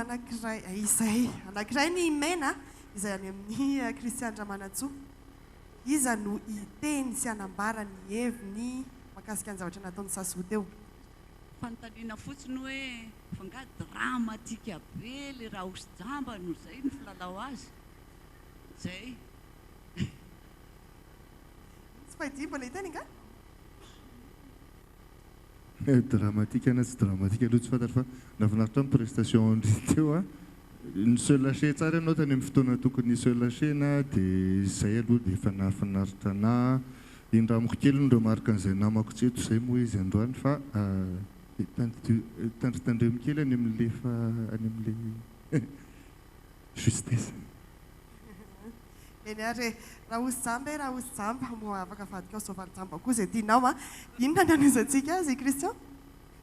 anankiray izay anankiray ny mena izay any amin'ny Christian Ramanatsoa iza no iteny sy anambara ny heviny makasika ny zavatra nataony Sasoa teo. Fanontaniana fotsiny hoe fanga dramatika be le raha osy-jamba no zay ny filalao azy zay. Tsy fahity mbola hiteny nga? Dramatique na tsy dramatique aloha tsy fantatra fa nafinaritra amin'ny prestation teo a ny seul lâché tsara ianao tany amin'ny fotoana tokony seul lâché-na dia izay aloha dia efa nafinaritra na indramiko kely no remarque an'izay namako tseto izay moa izy androany fa tandritandremo kely any amin'le fa any amin'le justesse. Eny ary raha osy jamba moa afaka vadika soavaly jamba koa izay tianao a. Inona ny an'izantsika azy Christian?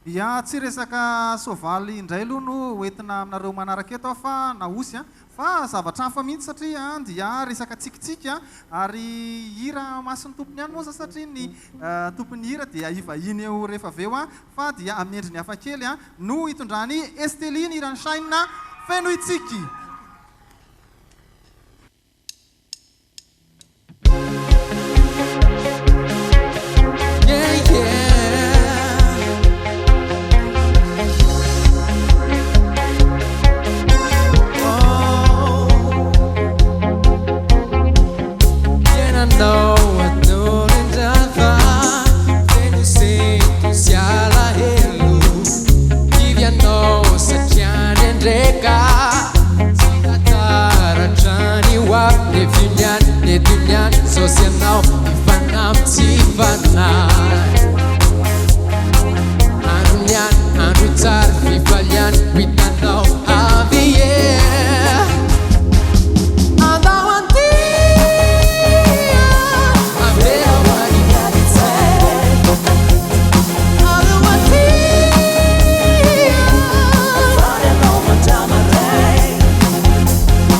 Ya tsy resaka soavaly indray aloha no entina aminareo manaraka eto fa na osy a fa zavatra hafa mihitsy satria dia resaka tsikitsiky ary hira mason'ny tompony ihany moa satria ny tompony hira dia ivahiny eo rehefa aveo fa dia amin'ny endriny hafa kely no hitondrany Esteline Iranshine feno itsiky. Social fanam tifana Anunyan anutar fifalian witanau avie Andawanti Avea wani gaditse Andawanti Fare no matama day Andawanti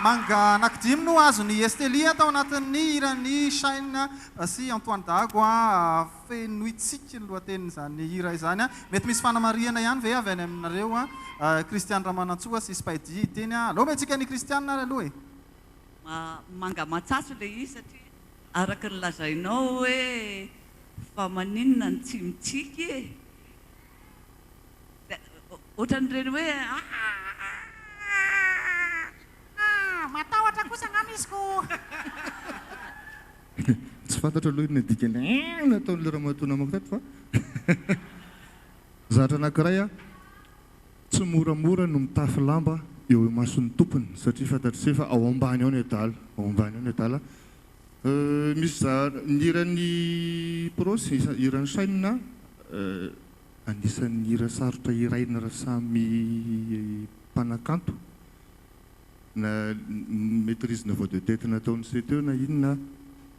manga anankidimy no azony Estelia tao anatin'ny hirany Shine sy Antoine Dago feno itsiky ny lohatenin'izany hira izany mety misy fanamariana ihany ve avy any aminareo Christian Ramanatsoa sy Spaidy teny aloha mentsika ny Christian aloha manga matsatso le izy satria araka ny lazainao hoe fa maninona ny tsy mitsiky ohatran'ireny hoe matahotra kosa ngamisiko. Tsy fantatra aloha ny dikany nataon'le ramatoa namako tato fa zatra anankiray tsy moramora no mitafy lamba eo mason'ny tompony satria fantatry se fa ao ambany ao ny adala ao ambany ao ny adala misy ny iran'ny prosy iran'ny Shine anisan'ny hira sarotra iraina raha samy mpanakanto na maîtrise na voix de tête nataony se teo na inona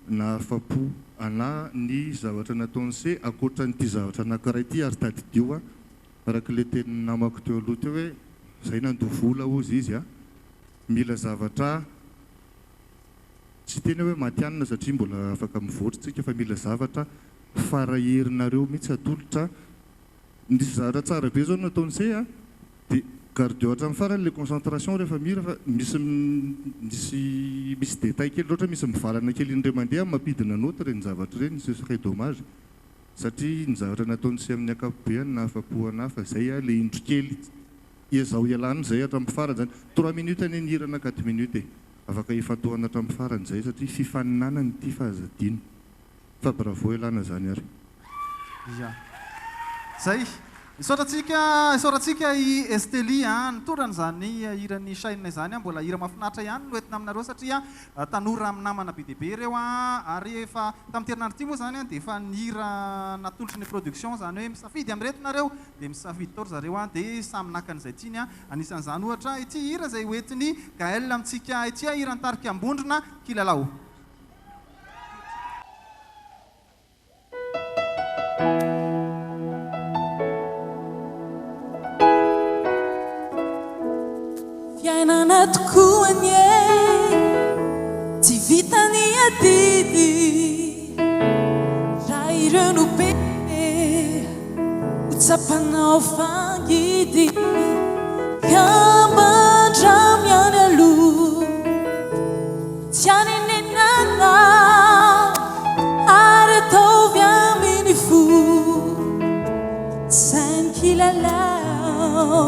na afapo ana ny zavatra nataony se akoatra n'ity zavatra anankiray ity ary tadidio araka le teny namako teo aloha teo hoe zay nandovola ozy izy a mila zavatra tsy tena hoe matianina satria mbola afaka mivoatritsika fa mila zavatra faraherinareo mihitsy atolotra nisy zavatra tsara be zao nataony zay a dia gardeo hatramin'ny farany le concentration rehefa mira fa misy détail kely loatra misy mivalana kely indray mandeha mampidina noty reny zavatra reny ce serait dommage satria ny zavatra nataony sy amin'ny akapobeany na afapoana hafa zay a le indro kely iazao ialany zay hatramin'ny farany zany 3 minutes any anirana 4 minutes afaka ifantohana hatramin'ny farany zay satria fifaninanany ity fahazadiny fa bravo ialana zany ary zay isaoratsika i Esteli nitorany zany hiran'ny Shaina zany mbola hira mahafinaritra ihany no entina aminareo satria tanora amin'ny namana be dia be ireo ary efa tamin'ny herinandro ity moa zany dia efa nihira natolotry ny production zany hoe misafidy amiretinareo dia misafidy taory zareo dia samy naka an'izay tiany anisan'izany ohatra ity hira zay hoentiny Gaël amintsika ity hira nitarika ambondrona kilalao. Fiainana tokoa ny tsy vitany adidy raha ireo no be ho tsapanao fangidy kambandramiany aloha tsy anenenana ary ataovy aminy fo sainy kilalao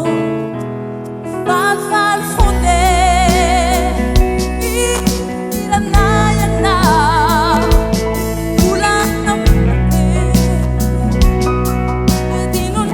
Fal fonde ilanayana ulana dinon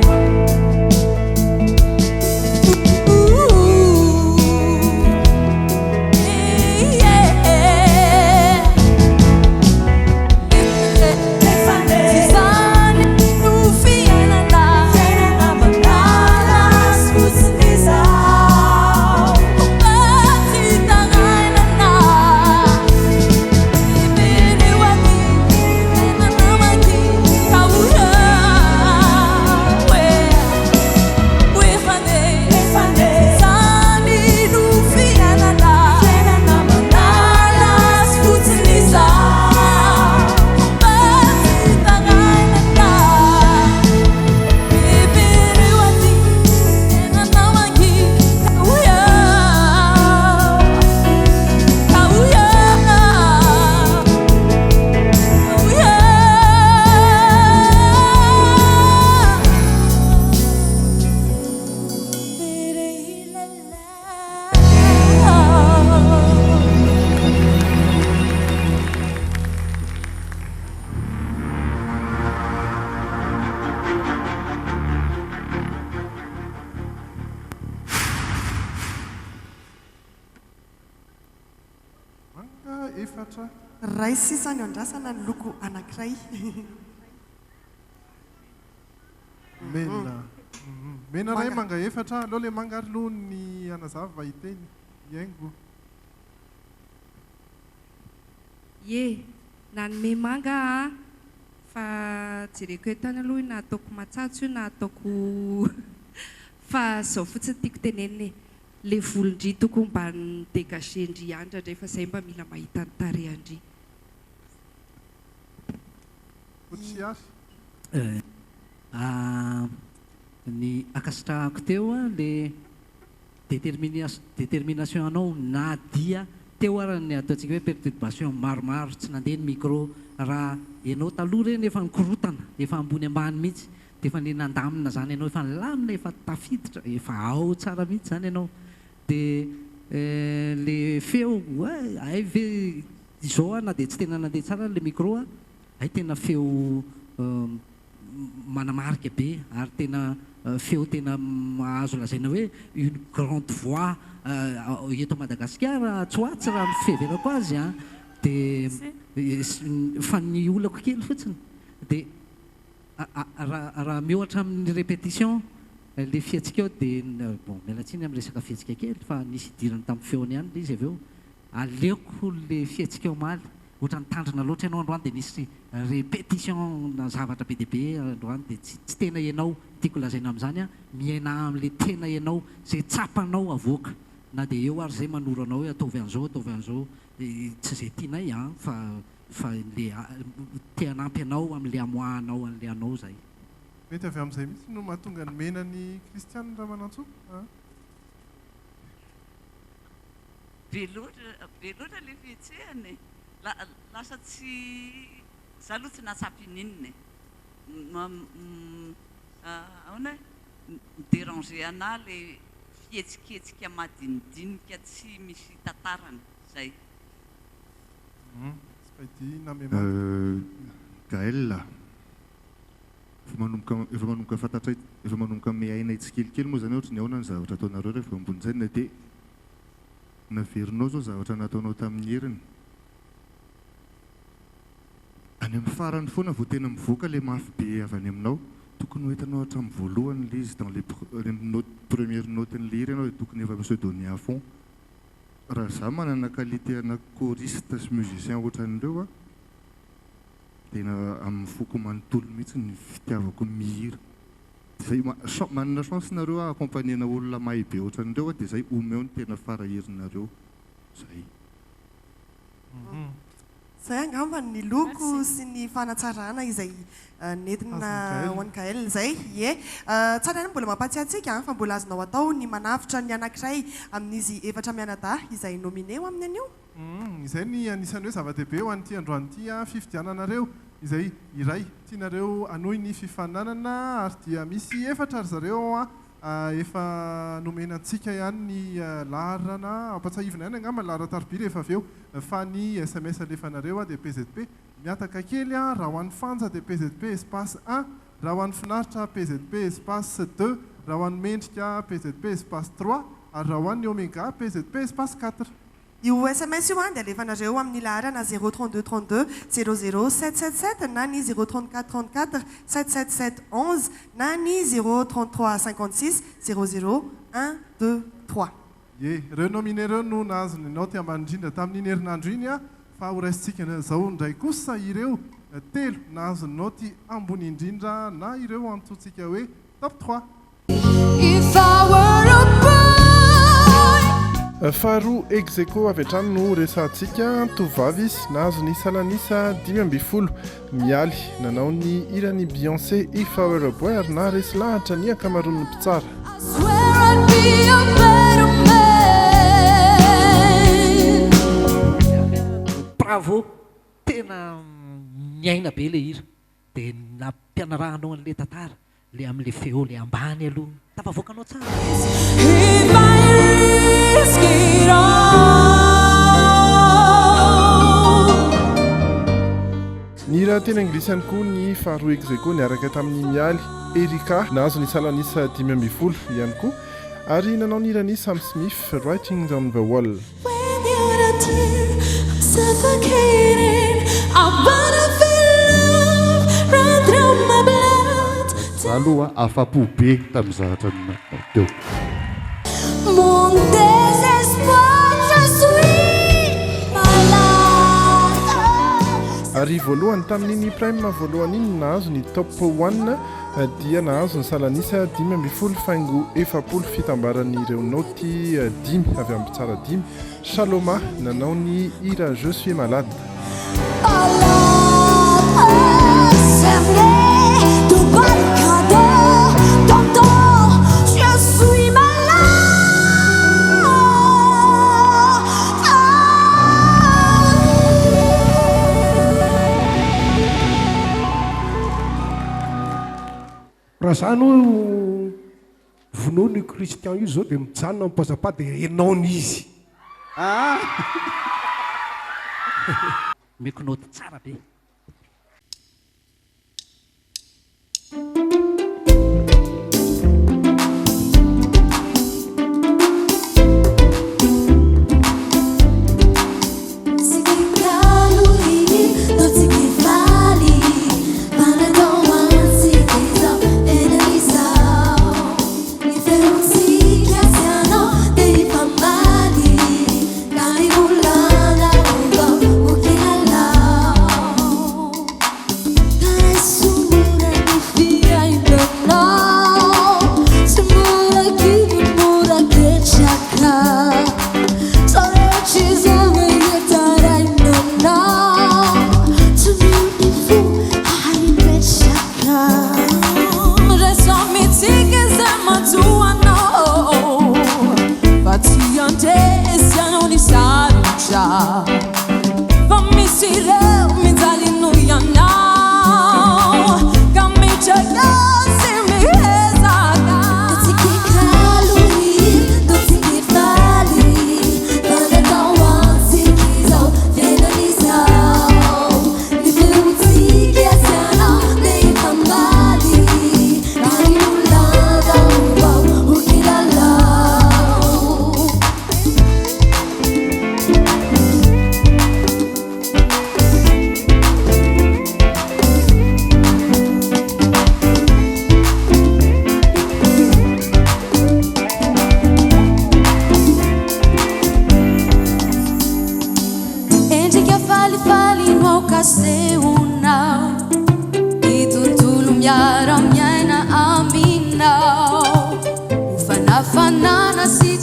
ray sisany andrasana ny loko anankiray mena ray manga efatra aloha le manga ary loha ny anazava iteny iaingo nanome manga fa jereko etany aloha na ataoko matsatso io na ataoko fa zao fotsiny tiako teneniny le volondry toko mba ny dégagendry andra ndray fa zay mba mila mahita ny tarehandry ny akasitrahako teo le détermination anao na dia teo ary ny ataontsika hoe perturbation maromaro tsy nandeha ny micro raha ianao taloha reny efa nikorotana efa ambony ambany mihitsy dia efa nenandamina zany ianao efa nilamina efa tafiditra efa ao tsara mihitsy zany ianao dia le feo ay ve izao na dia tsy tena nandeha tsara le micro ay tena feo manamarika be ary tena feo tena mahazo lazaina hoe une grande voix eto Madagasikara tsoatsy raha mifeverako azy dia fa ny olako kely fotsiny dia raha mihoatra amin'ny répétition le fiatsika eo dia bon mialatsiny amin'ny resaka fiatsika kely fa nisy idirany tamin'ny feony ihany le izy avy eo aleoko le fiatsika eo maly ohatrany tandrina loatra ianao androany dia nisy répétition na zavatra be dia be androany dia tsy tena ianao tiako lazaina amin'izany a miaina amin'ilay tena ianao zay tsapanao avoaka na dia eo ary zay manoro anao hoe ataovy an'izao tsy zay tianay a fa le te hanampy anao amin'ilay amoahanao an'ilay anao zay. Mety avy amin'izay mihitsy no mahatonga ny menany Kristiana Ramanantsoa. Be loatra le fihetsehany lasa tsy za aloha tsy nahatsapy ininina ahoana midéranger ana le fihetsikehtsika madinidinika tsy misy tantarany zay. Gaël efa manomboka fantatray efa manomboka miainay tsikelikely moa zany ohatra ny ahona ny zavatra ataonareo rehefa ambony zay na dia naverinao zao zavatra nataonao tamin'ny heriny any amin'ny farany foana vao tena mivoaka le mafy be avy any aminao tokony ho entanao hatramin'ny voalohany le izy dans les première noten'le hira ianao dia tokony efa pseudonia à fond raha za manana qualité ana choriste sy musicien ohatran'ireo a tena amin'ny foko manontolo mihitsy ny fitiavako mihira zay manana chance nareo a accompagnena olona mahay be ohatran'ireo a dia zay omeo ny tena faraherinareo zay. Zay angamba ny loko sy ny fanatsarana izay nentina ho an'ny Gaël zay ie tsara ihany mbola mampatsiahy antsika fa mbola azonao atao ny manafitra ny anankiray amin'izy efatra mianadahy izay nominé ho amin'ny anio. Izay ny anisan'ny hoe zava-dehibe ho an'ity androany ity fifidiananareo izay iray tianareo anohy ny fifananana ary dia misy efatra ry zareo efa nomenantsika ihany ny laharana ampatsahivina ihany angamba lahara tarobia rehefa avy eo fa ny SMS alefanareo dia PZP miataka kely raha ho an'ny fanja dia PZP espace 1 raha ho an'ny finaritra PZP espace 2 raha ho an'ny mendrika PZP espace 3 ary raha ho an'ny oméga PZP espace 4. Io SMS io dia alefanareo amin'ny laharana 032 32 00 777 na ny 034 34 777 11 na ny 033 56 00 1 2 3. Ie, ireo nominé ireo no nahazo ny naoty ambany indrindra tamin'iny herinandro iny fa ho raisitsika zao ndray kosa ireo telo nahazo ny naoty ambony indrindra na ireo antsointsika hoe top 3. If I were a faharoa execo avy hatrany no resantsika tovavy nahazo ny salanisa 5 mialy nanao ny irany Beyoncé If I Were a Boy ary na resy lahatra ny akamaroan'ny mpitsara. Bravo, tena miaina be le hira dia nampianarahanao an'le tantara le amin'le feo le ambany aloha tafavoakanao tsara. Ny raha tena anglisany koa ny faharoa execo niaraka tamin'ny mialy Erika nahazo ny salanisa 5 ihany koa ary nanao ny irany Sam Smith Writings on the Wall. Aloha afapo be tamin'ny zavatra teo. Mon désespoir, je suis malade. Ary voalohany tamin'iny prime voalohany iny nahazo ny top 1 dia nahazo ny salanisa 5 faingo 70 fitambaran'ireo naoty 10 avy amin'ny tsara 10. Shaloma nanao ny hira Je suis malade. Raha zany vonoiny Kristian io zao dia mijanona amin'ny Pazzapa dia enaony izy. Meko naoty tsara be. La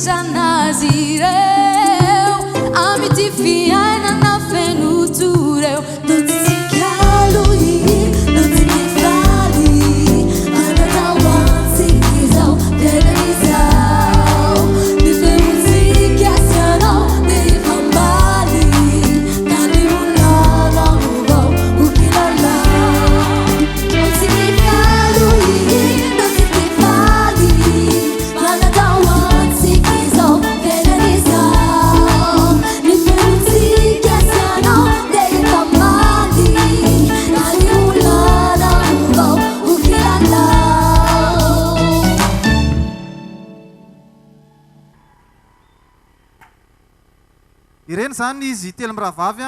zanazy ireo amity fiainana feno toreo lotsika alohi lotsika faly manatahoantsika izao tenan'izao ny femontsika sianao de efa mbaly na ny olana vao ho kilalao lotsika alohi lotsika faly manatahoantsika izao tenan'izao ny femontsika sianao de efa mbaly na ny olana vao ho kilalao. Ireny zany izy telo miravavy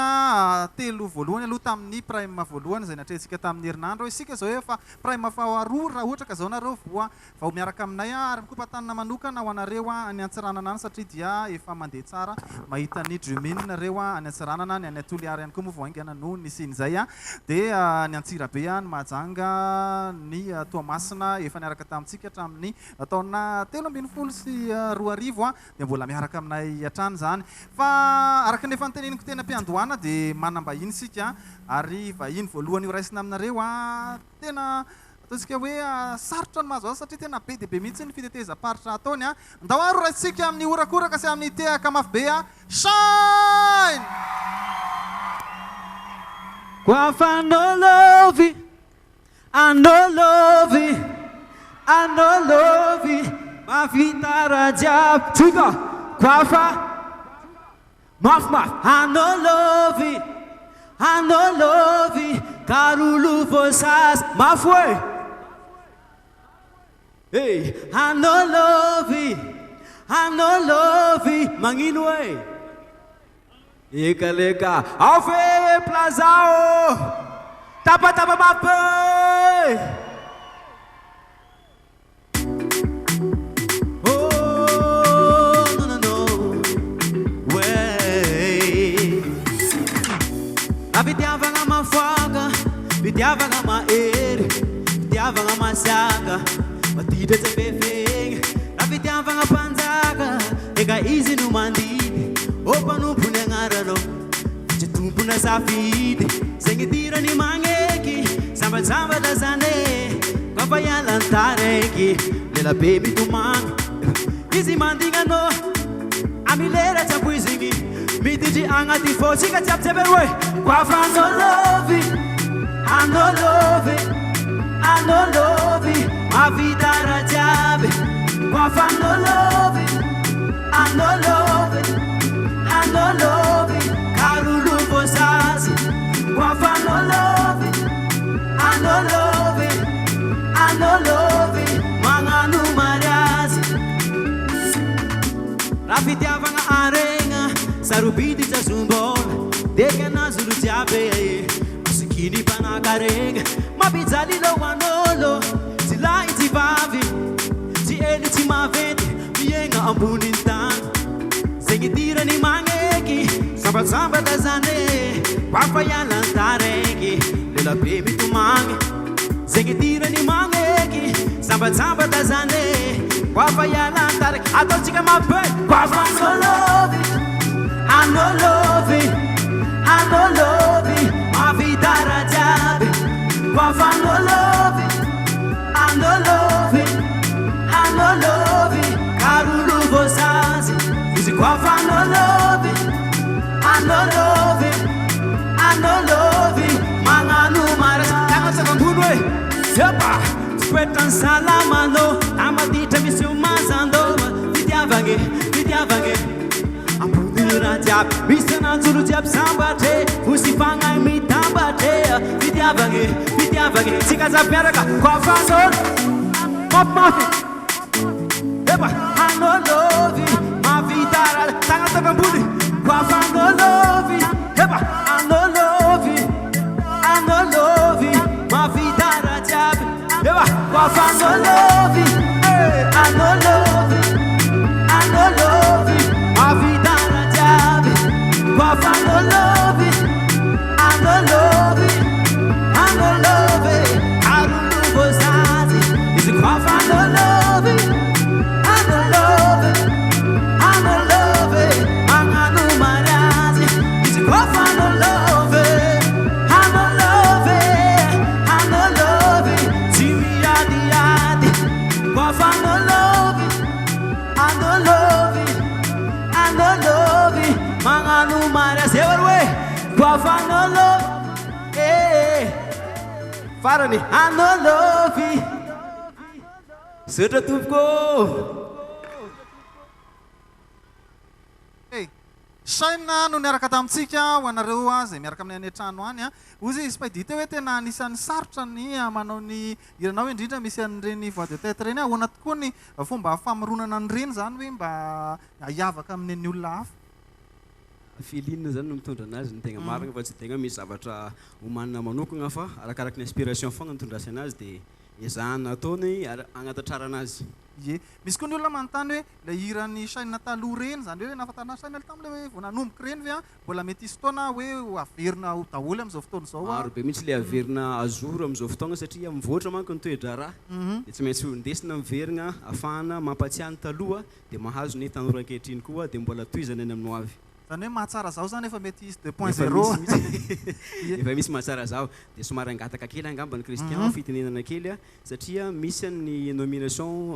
telo voalohany aloha tamin'ny prime voalohany zay natrehantsika tamin'ny herinandro isika zao efa prime faharoa raha ohatra ka zao nareo vao miaraka aminay ary mikopatanana manokana ho anareo any Antsiranana any satria dia efa mandeha tsara mahita ny Drumine nareo any Antsiranana ny any Toliary ihany koa moa voaingana noho ny sin'izay dia ny Antsirabe ny Mahajanga ny Toamasina efa niaraka tamintsika hatramin'ny taona 20 sy 2000 dia mbola miaraka aminay hatrany zany fa araka nefa nyteneniko tena mpiandohana dia manambahiny sika ary vahiny voalohany io raisina aminareo tena ataontsika hoe sarotra ny mahazo azy satria tena be dia be mihitsy ny fiteteza-paritra ataony ndao aro raisitsika amin'ny orakoraka sy amin'ny tehaka mafy be shine Kwafanolovi, anolovi, anolovi, mafitara jab, chica, kwafa. Maf maf, anolovi, anolovi, karulu fosas, mafwe. Hey, anolovi, anolovi, manginwe. Eka leka, afe plazao, tapa tapa mape. Vitiavanga mafaga, vitiavanga maere, vitiavanga masanga, matida tebefeng, vitiavanga panzaga, ega easy no mandini, opa no punengarano, jitumpuna safide, sengitira ni mangeki, samba samba da zane, papaya lantareki, lela baby tu man, easy mandingano, amilera chapuizingi. Mitiji angati fosi ka chap teberwe kwafa no love ma vida rajabe kwafa no love karulu bosasi kwafa no love manganu mariazi rafiti avanga arenga sarubidi cha zumbona deka na zulu jabe musikini pana karenga mabizali lo wanolo tila itivavi ti eni ti mavete mienga ambuni ntan sengitira ni mangeki samba samba dazane wafa ya lantareki lela baby tu mange sengitira ni mangeki samba samba dazane wafa ya lantareki ato chika mape wafa solo I no love it, ma vida rajabe. Wafa no love it, karulu vosazi. Music wafa no love it, manganu maras. Kama sekunde, yepa. Swetan salamano, amadita misumazando. Vidiavange. Rajab, Mr. Zulu Jab Sambate, Usifanga mi tambate, Vidiavange, Sikaza Peraka, Kwafason, Pop Muffin, Eba, I no love it, ma vida, Tangata Budi, Kwafano love it, Eba, I no love it, ma vida Rajab, Eba, Kwafano love it, I no love it, ma vida. I don't love it. I don't know what's that. Is it quite I don't love it. farany anolovy sotra tompoko saina no niaraka tamintsika ho anareo zay miaraka amin'ny any an-trano any a ozy izy paidita hoe tena anisan'ny sarotra ny manao ny iranao indrindra misy an'ireny voix de tête reny ahoana tokoa ny fomba famoronana an'ireny zany hoe mba hiavaka amin'ny olona hafa filinina zany no mitondra anazy ny tegna marina fa tsy tegna misy zavatra homanina manokana fa arakaraka ny inspiration fogna nitondrasy anazy dia ezahana ataony agnatantrara anazy ye misy koa ny olona manontany hoe le hiran'ny saina taloha reny zany hoe nafatana saina tamile hoe vao nanomboka reny ve a mbola mety isy fotoana hoe averina ho daholy amin'izao fotoana izao maro be mihitsy le averina azoro amin'izao fotoana satria mivoatra manko ny toedra raha dia tsy maintsy indesina miverina ahafahana mampatsiahany taloha dia mahazo ny tanora ankehitriny koa dia mbola toizana any amin'ny ho avy zany hoe mahatsara zao zany efa mety izy 2.0 efa misy mahatsara zao dia somary angataka kely angamba ny kristian fitenenana kely a satria misy ny nomination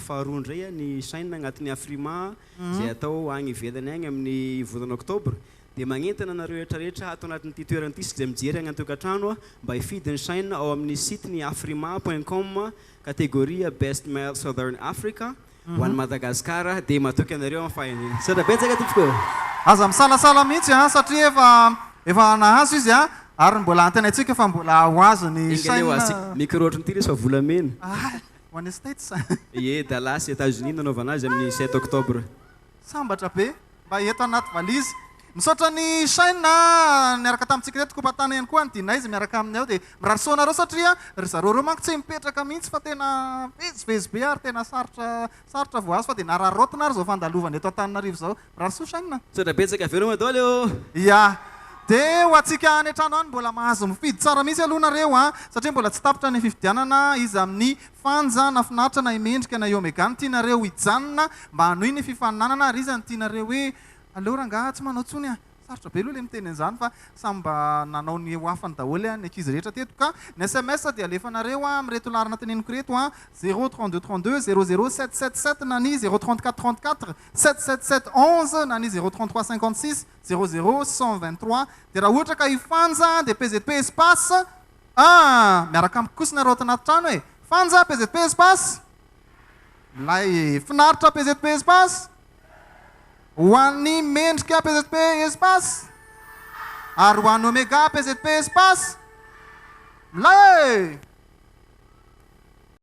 faharoa indray ny saina agnatin'ny afrima zay atao agny ivelany agny amin'ny volana octobre dia magnentana anareo rehetrarehetra atao anatin'ity toerana ity sy zay mijery agny an-tokantrano mba hifidiny saina ao amin'ny site ny afrima.com catégorie best male southern africa ho an'ny Madagasikara dia matoky anareo amin'ny fahaniny sotra betsaka tompoko aza misalasala mihitsy a satria efa nahazo izy a ary mbola antenaitsika efa mbola ho azo ny saina micro ohatrany ity resy fa volamena ho any States ye Dallas États-Unis nanaovana azy amin'ny 7 octobre sambatra be mba eto anaty valizy misaotra ny saina niaraka tamintsika teto kopatana ihany koa ny dinay izy miaraka aminy ao dia mirarisoanareo satria ry zareo reo manko tsy mipetraka mihitsy fa tena vezivezy be ary tena sarotra voazo fa dia nararotina ary zao fandalovana eto Antananarivo zao mirarisoa saina sotra betsaka aveo madôly ia dia ho antsika any an-trano any mbola mahazo mifidy tsara mihitsy aloha nareo a satria mbola tsy tapitra ny fifidianana izy amin'ny fanja na finaritra na imendrika na iomegany tianareo hijanona mba hanohy ny fifaninanana ary izy any tianareo hoe aleo rangaha tsy manao tsony a sarotra be aloha le miteny an'izany fa samba nanao ny hoafany daholy a ny ankizy rehetra teto ka ny sms dia alefanareo a mireto larina teneniko reto a 03232 00777 na ny 03434 77711 na ny 03356 00123 dia raha ohatra ka hifanja dia PZP espace miaraka amiko kosa nareo tanaty trano e fanja PZP espace milay finaritra PZP espace ho an'ny mendrika PZP espace ary ho an'ny omega PZP espace milay